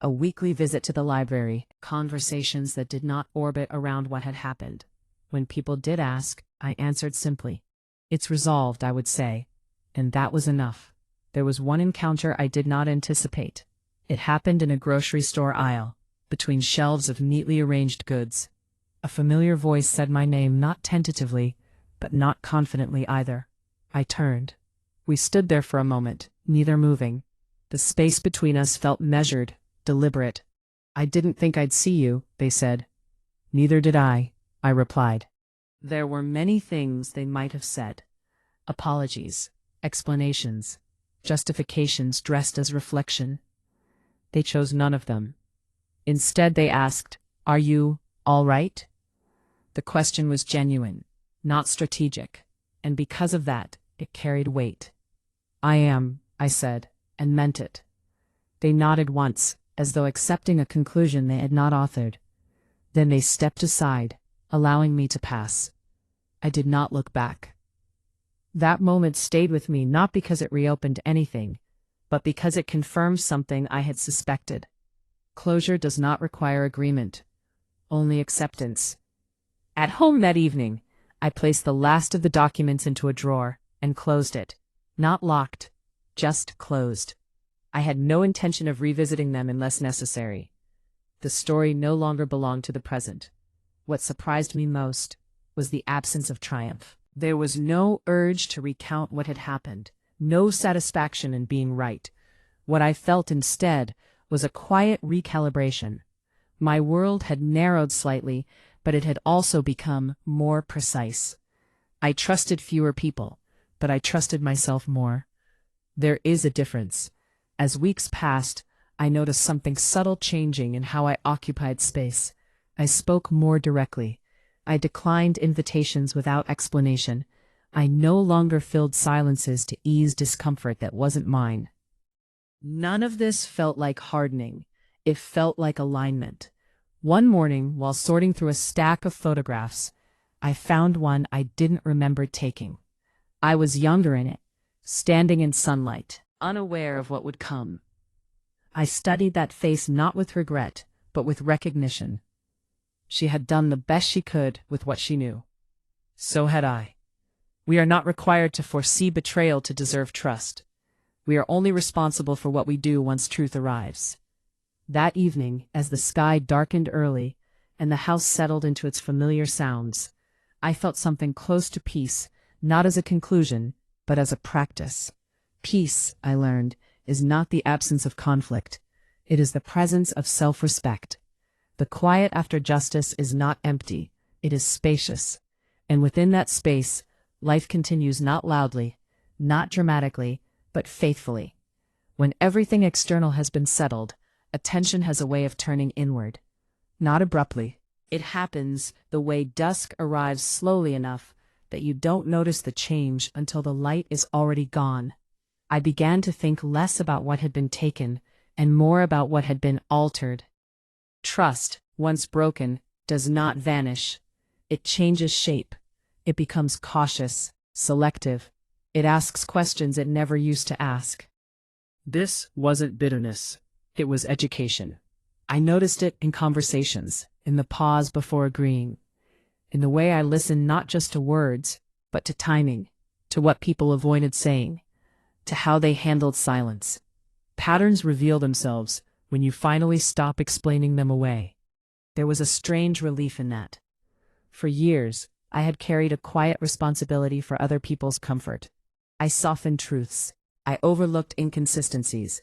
a weekly visit to the library, conversations that did not orbit around what had happened. When people did ask, I answered simply. It's resolved, I would say. And that was enough. There was one encounter I did not anticipate. It happened in a grocery store aisle, between shelves of neatly arranged goods. A familiar voice said my name, not tentatively, but not confidently either. I turned. We stood there for a moment, neither moving. The space between us felt measured, deliberate. I didn't think I'd see you, they said. Neither did I replied. There were many things they might have said. Apologies, explanations, justifications dressed as reflection. They chose none of them. Instead, they asked, "Are you all right?" The question was genuine, not strategic, and because of that, it carried weight. "I am," I said, and meant it. They nodded once, as though accepting a conclusion they had not authored. Then they stepped aside, allowing me to pass. I did not look back. That moment stayed with me not because it reopened anything, but because it confirmed something I had suspected. Closure does not require agreement, only acceptance. At home that evening, I placed the last of the documents into a drawer and closed it. Not locked, just closed. I had no intention of revisiting them unless necessary. The story no longer belonged to the present. What surprised me most was the absence of triumph. There was no urge to recount what had happened, no satisfaction in being right. What I felt instead was a quiet recalibration. My world had narrowed slightly, but it had also become more precise. I trusted fewer people, but I trusted myself more. There is a difference. As weeks passed, I noticed something subtle changing in how I occupied space. I spoke more directly. I declined invitations without explanation. I no longer filled silences to ease discomfort that wasn't mine. None of this felt like hardening. It felt like alignment. One morning, while sorting through a stack of photographs, I found one I didn't remember taking. I was younger in it, standing in sunlight, unaware of what would come. I studied that face not with regret, but with recognition. She had done the best she could with what she knew. So had I. We are not required to foresee betrayal to deserve trust. We are only responsible for what we do once truth arrives. That evening, as the sky darkened early and the house settled into its familiar sounds, I felt something close to peace, not as a conclusion, but as a practice. Peace, I learned, is not the absence of conflict. It is the presence of self-respect. The quiet after justice is not empty, it is spacious. And within that space, life continues not loudly, not dramatically, but faithfully. When everything external has been settled, attention has a way of turning inward. Not abruptly. It happens the way dusk arrives slowly enough that you don't notice the change until the light is already gone. I began to think less about what had been taken and more about what had been altered. Trust, once broken, does not vanish. It changes shape. It becomes cautious, selective. It asks questions it never used to ask. This wasn't bitterness. It was education. I noticed it in conversations, in the pause before agreeing, in the way I listened not just to words, but to timing, to what people avoided saying, to how they handled silence. Patterns reveal themselves when you finally stop explaining them away. There was a strange relief in that. For years, I had carried a quiet responsibility for other people's comfort. I softened truths. I overlooked inconsistencies.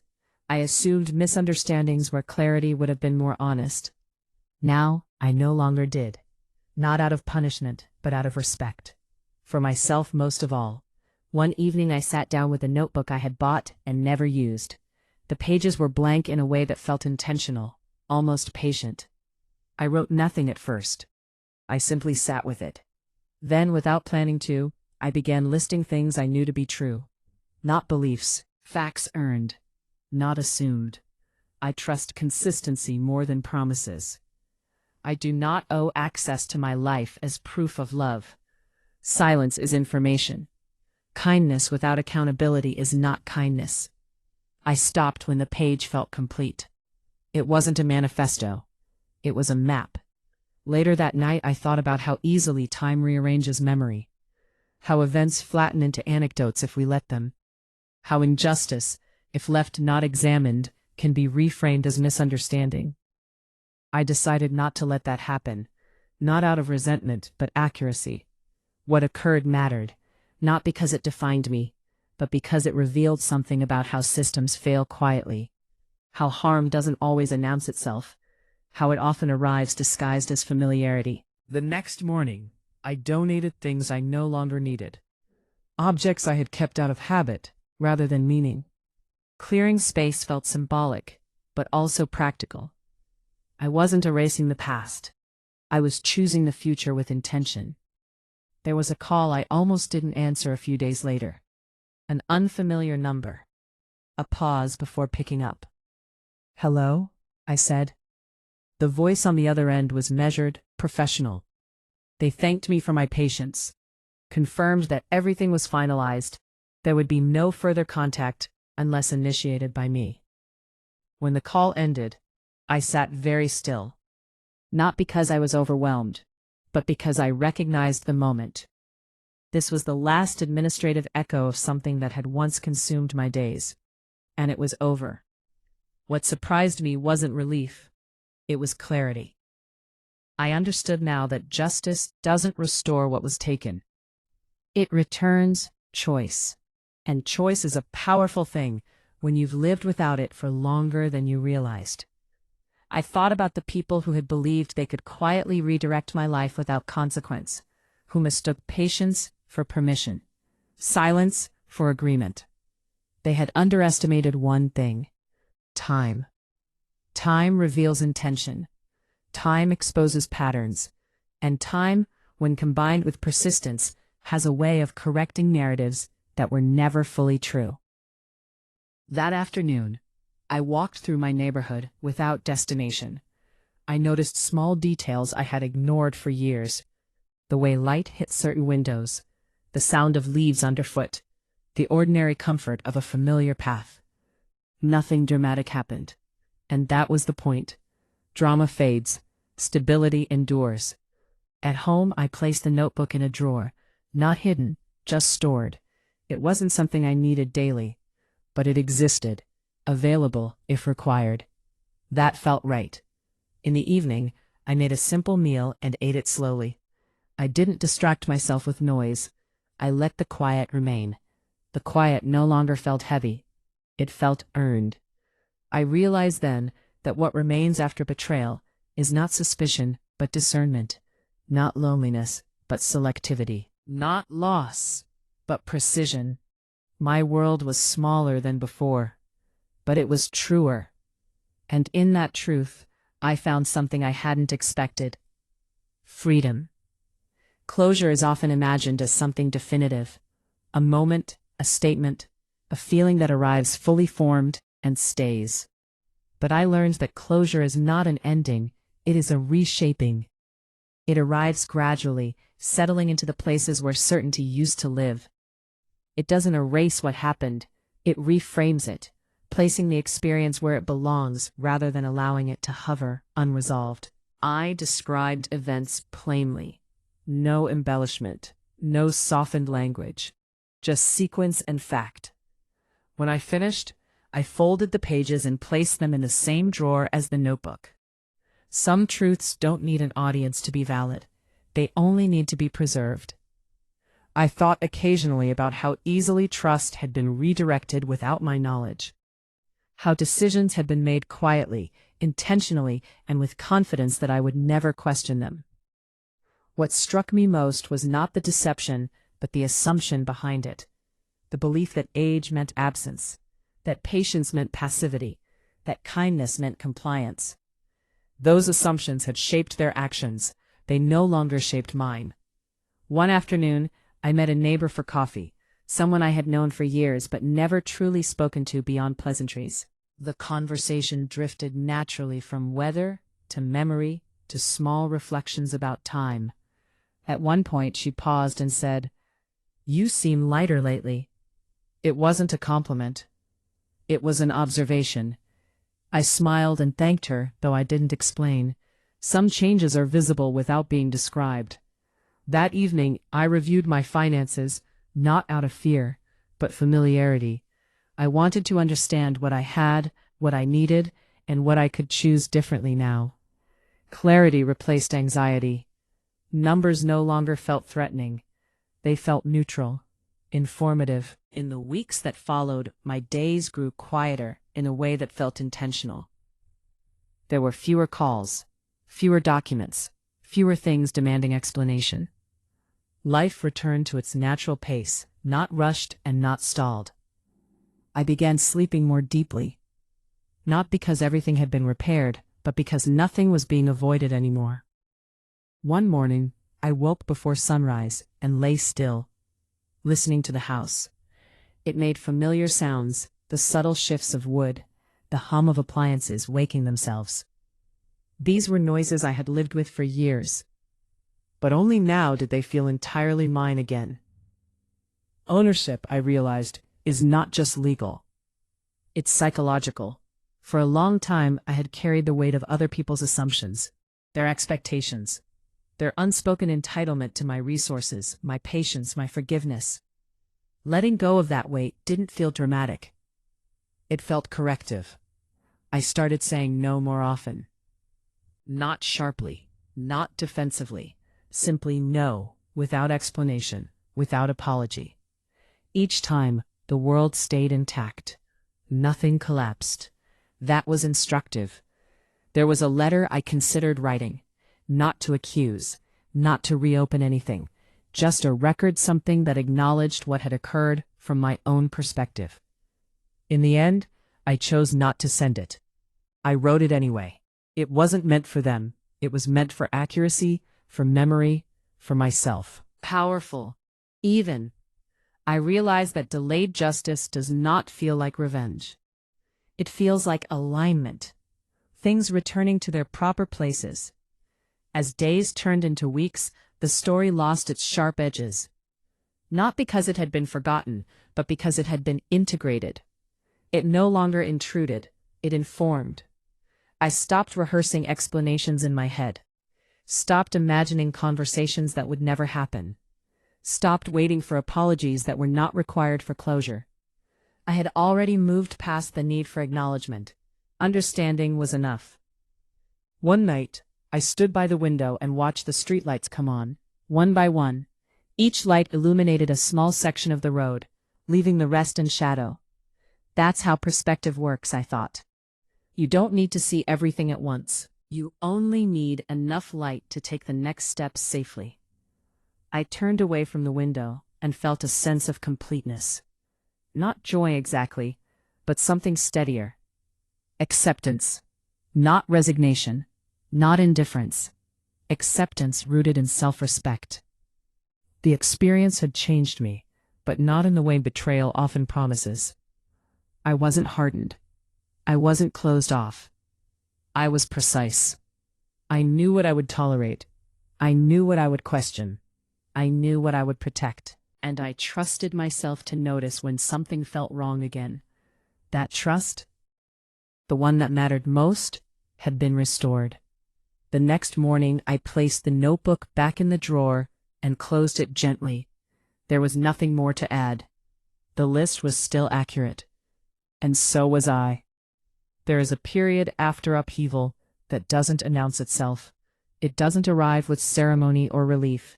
I assumed misunderstandings where clarity would have been more honest. Now, I no longer did. Not out of punishment, but out of respect. For myself most of all. One evening I sat down with a notebook I had bought and never used. The pages were blank in a way that felt intentional, almost patient. I wrote nothing at first. I simply sat with it. Then, without planning to, I began listing things I knew to be true. Not beliefs, facts earned, not assumed. I trust consistency more than promises. I do not owe access to my life as proof of love. Silence is information. Kindness without accountability is not kindness. I stopped when the page felt complete. It wasn't a manifesto. It was a map. Later that night I thought about how easily time rearranges memory. How events flatten into anecdotes if we let them. How injustice, if left not examined, can be reframed as misunderstanding. I decided not to let that happen, not out of resentment, but accuracy. What occurred mattered, not because it defined me, but because it revealed something about how systems fail quietly, how harm doesn't always announce itself, how it often arrives disguised as familiarity. The next morning, I donated things I no longer needed. Objects I had kept out of habit, rather than meaning. Clearing space felt symbolic, but also practical. I wasn't erasing the past. I was choosing the future with intention. There was a call I almost didn't answer a few days later. An unfamiliar number. A pause before picking up. "Hello?" I said. The voice on the other end was measured, professional. They thanked me for my patience, confirmed that everything was finalized. There would be no further contact unless initiated by me. When the call ended, I sat very still. Not because I was overwhelmed, but because I recognized the moment. This was the last administrative echo of something that had once consumed my days. And it was over. What surprised me wasn't relief. It was clarity. I understood now that justice doesn't restore what was taken. It returns choice. And choice is a powerful thing when you've lived without it for longer than you realized. I thought about the people who had believed they could quietly redirect my life without consequence, who mistook patience for permission, silence for agreement. They had underestimated one thing: time. Time reveals intention. Time exposes patterns. And time, when combined with persistence, has a way of correcting narratives that were never fully true. That afternoon, I walked through my neighborhood without destination. I noticed small details I had ignored for years. The way light hit certain windows, the sound of leaves underfoot, the ordinary comfort of a familiar path. Nothing dramatic happened. And that was the point. Drama fades, stability endures. At home, I placed the notebook in a drawer, not hidden, just stored. It wasn't something I needed daily, but it existed, available if required. That felt right. In the evening, I made a simple meal and ate it slowly. I didn't distract myself with noise. I let the quiet remain. The quiet no longer felt heavy. It felt earned. I realized then that what remains after betrayal is not suspicion, but discernment. Not loneliness, but selectivity. Not loss, but precision. My world was smaller than before, but it was truer. And in that truth, I found something I hadn't expected: freedom. Closure is often imagined as something definitive, a moment, a statement, a feeling that arrives fully formed and stays. But I learned that closure is not an ending, it is a reshaping. It arrives gradually, settling into the places where certainty used to live. It doesn't erase what happened, it reframes it, placing the experience where it belongs rather than allowing it to hover unresolved. I described events plainly. No embellishment, no softened language, just sequence and fact. When I finished, I folded the pages and placed them in the same drawer as the notebook. Some truths don't need an audience to be valid. They only need to be preserved. I thought occasionally about how easily trust had been redirected without my knowledge. How decisions had been made quietly, intentionally, and with confidence that I would never question them. What struck me most was not the deception, but the assumption behind it. The belief that age meant absence, that patience meant passivity, that kindness meant compliance. Those assumptions had shaped their actions. They no longer shaped mine. One afternoon, I met a neighbor for coffee, someone I had known for years but never truly spoken to beyond pleasantries. The conversation drifted naturally from weather to memory to small reflections about time. At one point, she paused and said, "You seem lighter lately." It wasn't a compliment. It was an observation. I smiled and thanked her, though I didn't explain. Some changes are visible without being described. That evening, I reviewed my finances, not out of fear, but familiarity. I wanted to understand what I had, what I needed, and what I could choose differently now. Clarity replaced anxiety. Numbers no longer felt threatening. They felt neutral, informative. In the weeks that followed, my days grew quieter in a way that felt intentional. There were fewer calls, fewer documents, fewer things demanding explanation. Life returned to its natural pace, not rushed and not stalled. I began sleeping more deeply. Not because everything had been repaired, but because nothing was being avoided anymore. One morning, I woke before sunrise and lay still, listening to the house. It made familiar sounds, the subtle shifts of wood, the hum of appliances waking themselves. These were noises I had lived with for years, but only now did they feel entirely mine again. Ownership, I realized, is not just legal. It's psychological. For a long time, I had carried the weight of other people's assumptions, their expectations, their unspoken entitlement to my resources, my patience, my forgiveness. Letting go of that weight didn't feel dramatic. It felt corrective. I started saying no more often. Not sharply, not defensively, simply no, without explanation, without apology. Each time, the world stayed intact. Nothing collapsed. That was instructive. There was a letter I considered writing, not to accuse, not to reopen anything, just a record, something that acknowledged what had occurred from my own perspective. In the end, I chose not to send it. I wrote it anyway. It wasn't meant for them. It was meant for accuracy, for memory, for myself. Powerful. Even. I realized that delayed justice does not feel like revenge. It feels like alignment. Things returning to their proper places. As days turned into weeks, the story lost its sharp edges. Not because it had been forgotten, but because it had been integrated. It no longer intruded, it informed. I stopped rehearsing explanations in my head. Stopped imagining conversations that would never happen. Stopped waiting for apologies that were not required for closure. I had already moved past the need for acknowledgement. Understanding was enough. One night, I stood by the window and watched the streetlights come on, one by one. Each light illuminated a small section of the road, leaving the rest in shadow. That's how perspective works, I thought. You don't need to see everything at once. You only need enough light to take the next steps safely. I turned away from the window and felt a sense of completeness. Not joy exactly, but something steadier. Acceptance. Not resignation. Not indifference. Acceptance rooted in self-respect. The experience had changed me, but not in the way betrayal often promises. I wasn't hardened. I wasn't closed off. I was precise. I knew what I would tolerate. I knew what I would question. I knew what I would protect. And I trusted myself to notice when something felt wrong again. That trust, the one that mattered most, had been restored. The next morning, I placed the notebook back in the drawer and closed it gently. There was nothing more to add. The list was still accurate. And so was I. There is a period after upheaval that doesn't announce itself. It doesn't arrive with ceremony or relief.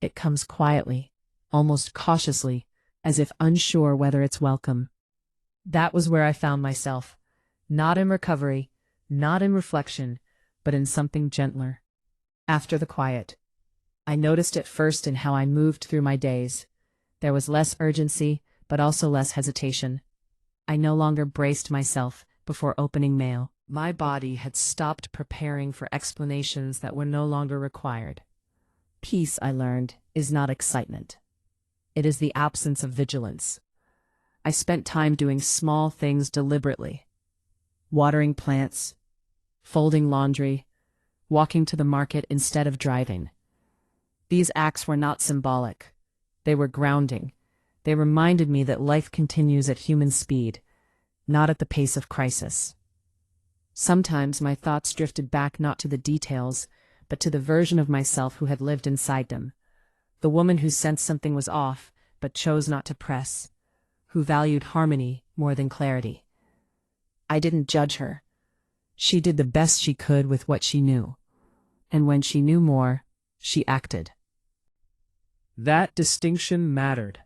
It comes quietly, almost cautiously, as if unsure whether it's welcome. That was where I found myself, not in recovery, not in reflection, but in something gentler. After the quiet, I noticed it first in how I moved through my days. There was less urgency, but also less hesitation. I no longer braced myself before opening mail. My body had stopped preparing for explanations that were no longer required. Peace, I learned, is not excitement. It is the absence of vigilance. I spent time doing small things deliberately. Watering plants, folding laundry, walking to the market instead of driving. These acts were not symbolic. They were grounding. They reminded me that life continues at human speed, not at the pace of crisis. Sometimes my thoughts drifted back not to the details, but to the version of myself who had lived inside them. The woman who sensed something was off, but chose not to press. Who valued harmony more than clarity. I didn't judge her. She did the best she could with what she knew. And when she knew more, she acted. That distinction mattered.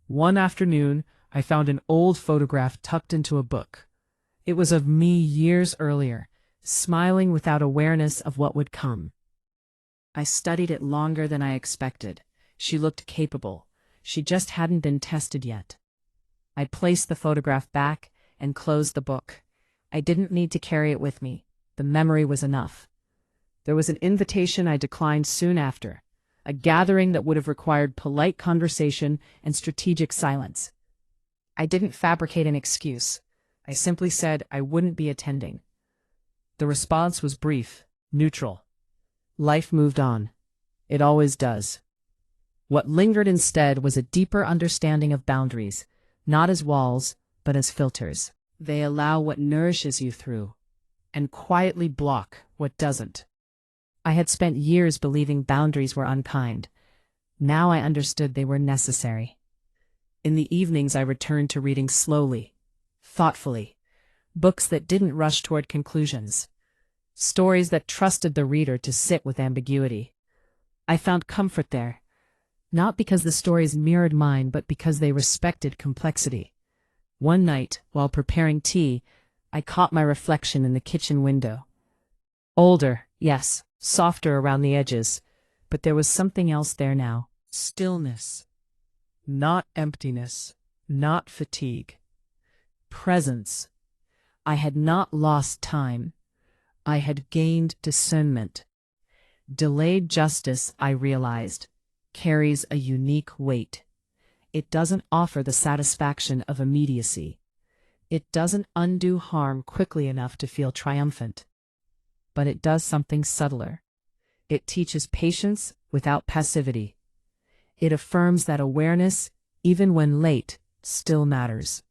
One afternoon, I found an old photograph tucked into a book. It was of me years earlier, smiling without awareness of what would come. I studied it longer than I expected. She looked capable. She just hadn't been tested yet. I placed the photograph back and closed the book. I didn't need to carry it with me. The memory was enough. There was an invitation I declined soon after, a gathering that would have required polite conversation and strategic silence. I didn't fabricate an excuse. I simply said I wouldn't be attending. The response was brief, neutral. Life moved on. It always does. What lingered instead was a deeper understanding of boundaries, not as walls, but as filters. They allow what nourishes you through, and quietly block what doesn't. I had spent years believing boundaries were unkind. Now I understood they were necessary. In the evenings I returned to reading slowly, thoughtfully, books that didn't rush toward conclusions, stories that trusted the reader to sit with ambiguity. I found comfort there, not because the stories mirrored mine, but because they respected complexity. One night, while preparing tea, I caught my reflection in the kitchen window. Older, yes, softer around the edges, but there was something else there now. Stillness. Not emptiness, not fatigue. Presence. I had not lost time. I had gained discernment. Delayed justice, I realized, carries a unique weight. It doesn't offer the satisfaction of immediacy. It doesn't undo harm quickly enough to feel triumphant. But it does something subtler. It teaches patience without passivity. It affirms that awareness, even when late, still matters.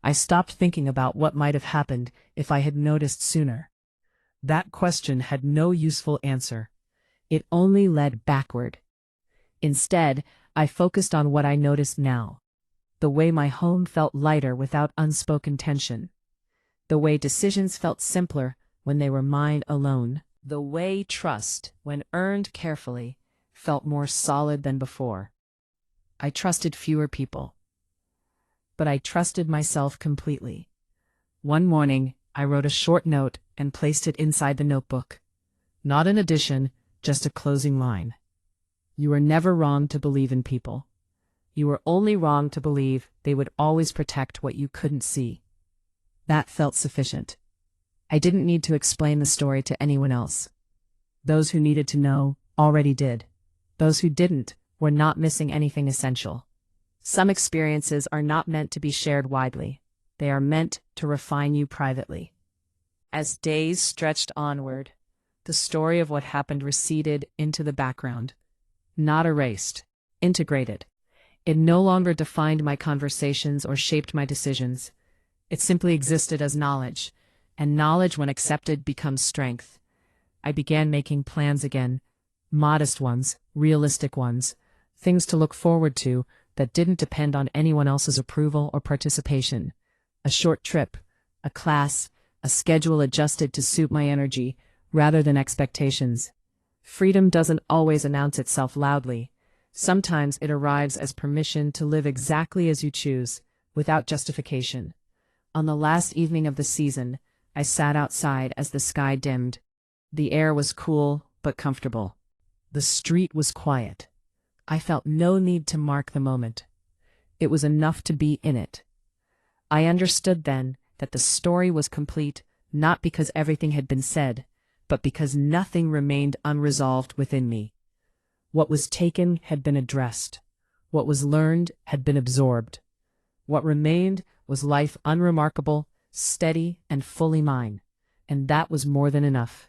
I stopped thinking about what might have happened if I had noticed sooner. That question had no useful answer. It only led backward. Instead, I focused on what I noticed now. The way my home felt lighter without unspoken tension. The way decisions felt simpler when they were mine alone. The way trust, when earned carefully, felt more solid than before. I trusted fewer people. But I trusted myself completely. One morning, I wrote a short note and placed it inside the notebook. Not an addition, just a closing line. You were never wrong to believe in people. You were only wrong to believe they would always protect what you couldn't see. That felt sufficient. I didn't need to explain the story to anyone else. Those who needed to know already did. Those who didn't were not missing anything essential. Some experiences are not meant to be shared widely. They are meant to refine you privately. As days stretched onward, the story of what happened receded into the background. Not erased, integrated. It no longer defined my conversations or shaped my decisions. It simply existed as knowledge, and knowledge, when accepted, becomes strength. I began making plans again, modest ones, realistic ones, things to look forward to that didn't depend on anyone else's approval or participation. A short trip, a class, a schedule adjusted to suit my energy rather than expectations. Freedom doesn't always announce itself loudly. Sometimes it arrives as permission to live exactly as you choose, without justification. On the last evening of the season, I sat outside as the sky dimmed. The air was cool but comfortable. The street was quiet. I felt no need to mark the moment. It was enough to be in it. I understood then that the story was complete, not because everything had been said, but because nothing remained unresolved within me. What was taken had been addressed. What was learned had been absorbed. What remained was life unremarkable, steady, and fully mine, and that was more than enough.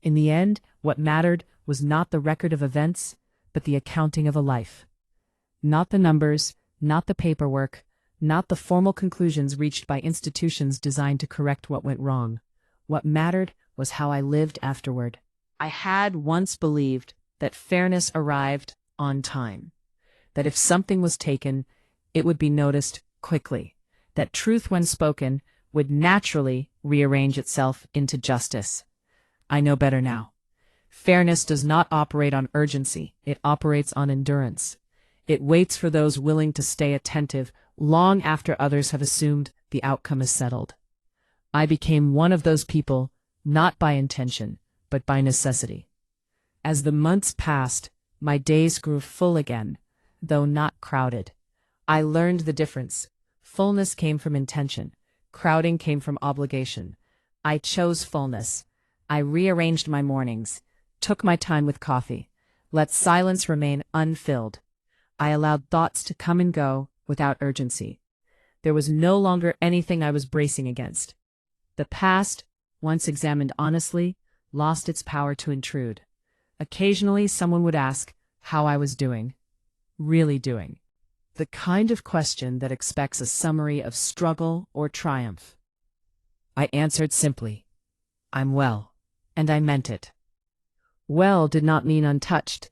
In the end, what mattered was not the record of events, but the accounting of a life. Not the numbers, not the paperwork, not the formal conclusions reached by institutions designed to correct what went wrong. What mattered was how I lived afterward. I had once believed that fairness arrived on time, that if something was taken, it would be noticed quickly, that truth, when spoken, would naturally rearrange itself into justice. I know better now. Fairness does not operate on urgency, it operates on endurance. It waits for those willing to stay attentive long after others have assumed the outcome is settled. I became one of those people, not by intention, but by necessity. As the months passed, my days grew full again, though not crowded. I learned the difference. Fullness came from intention. Crowding came from obligation. I chose fullness. I rearranged my mornings, took my time with coffee, let silence remain unfilled. I allowed thoughts to come and go without urgency. There was no longer anything I was bracing against. The past, once examined honestly, lost its power to intrude. Occasionally, someone would ask how I was doing. Really doing. The kind of question that expects a summary of struggle or triumph. I answered simply, I'm well, and I meant it. Well did not mean untouched.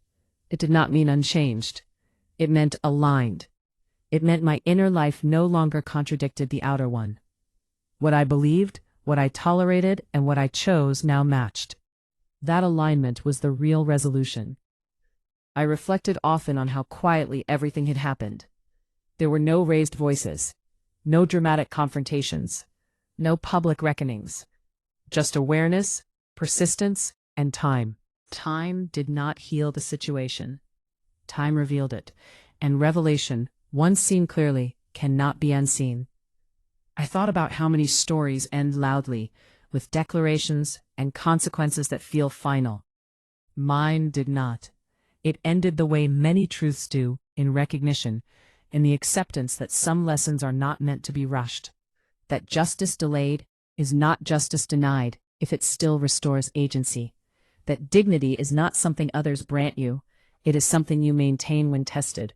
It did not mean unchanged. It meant aligned. It meant my inner life no longer contradicted the outer one. What I believed, what I tolerated, and what I chose now matched. That alignment was the real resolution. I reflected often on how quietly everything had happened. There were no raised voices, no dramatic confrontations, no public reckonings. Just awareness, persistence, and time. Time did not heal the situation. Time revealed it, and revelation, once seen clearly, cannot be unseen. I thought about how many stories end loudly, with declarations and consequences that feel final. Mine did not. It ended the way many truths do, in recognition, in the acceptance that some lessons are not meant to be rushed. That justice delayed is not justice denied if it still restores agency. That dignity is not something others grant you, it is something you maintain when tested.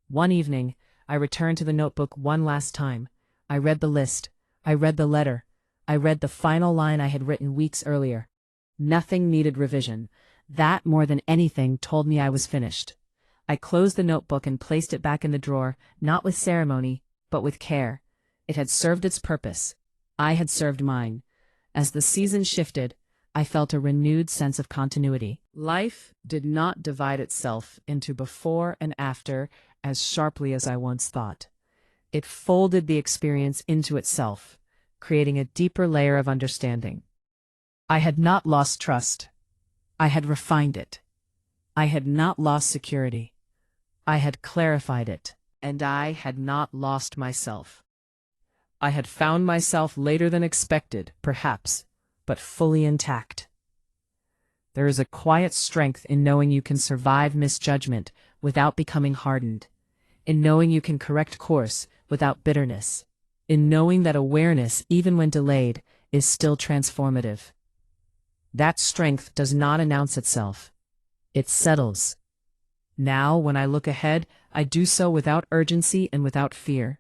One evening, I returned to the notebook one last time. I read the list. I read the letter. I read the final line I had written weeks earlier. Nothing needed revision. That, more than anything, told me I was finished. I closed the notebook and placed it back in the drawer, not with ceremony, but with care. It had served its purpose. I had served mine. As the season shifted, I felt a renewed sense of continuity. Life did not divide itself into before and after as sharply as I once thought. It folded the experience into itself, creating a deeper layer of understanding. I had not lost trust. I had refined it. I had not lost security. I had clarified it, and I had not lost myself. I had found myself later than expected, perhaps, but fully intact. There is a quiet strength in knowing you can survive misjudgment without becoming hardened, in knowing you can correct course without bitterness, in knowing that awareness, even when delayed, is still transformative. That strength does not announce itself. It settles. Now, when I look ahead, I do so without urgency and without fear.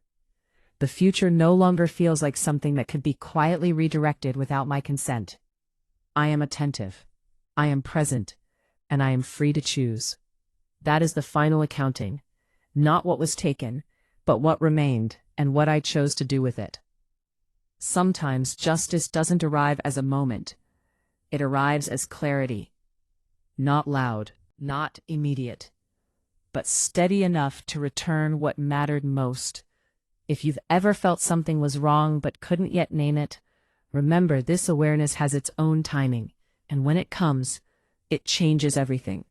The future no longer feels like something that could be quietly redirected without my consent. I am attentive. I am present. And I am free to choose. That is the final accounting. Not what was taken, but what remained and what I chose to do with it. Sometimes justice doesn't arrive as a moment. It arrives as clarity. Not loud, not immediate, but steady enough to return what mattered most. If you've ever felt something was wrong but couldn't yet name it, remember this awareness has its own timing, and when it comes, it changes everything.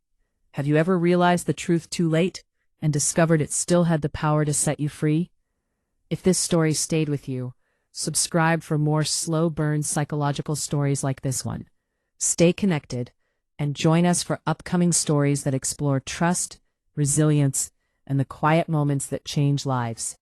Have you ever realized the truth too late and discovered it still had the power to set you free? If this story stayed with you, subscribe for more slow-burn psychological stories like this one. Stay connected and join us for upcoming stories that explore trust, resilience, and the quiet moments that change lives.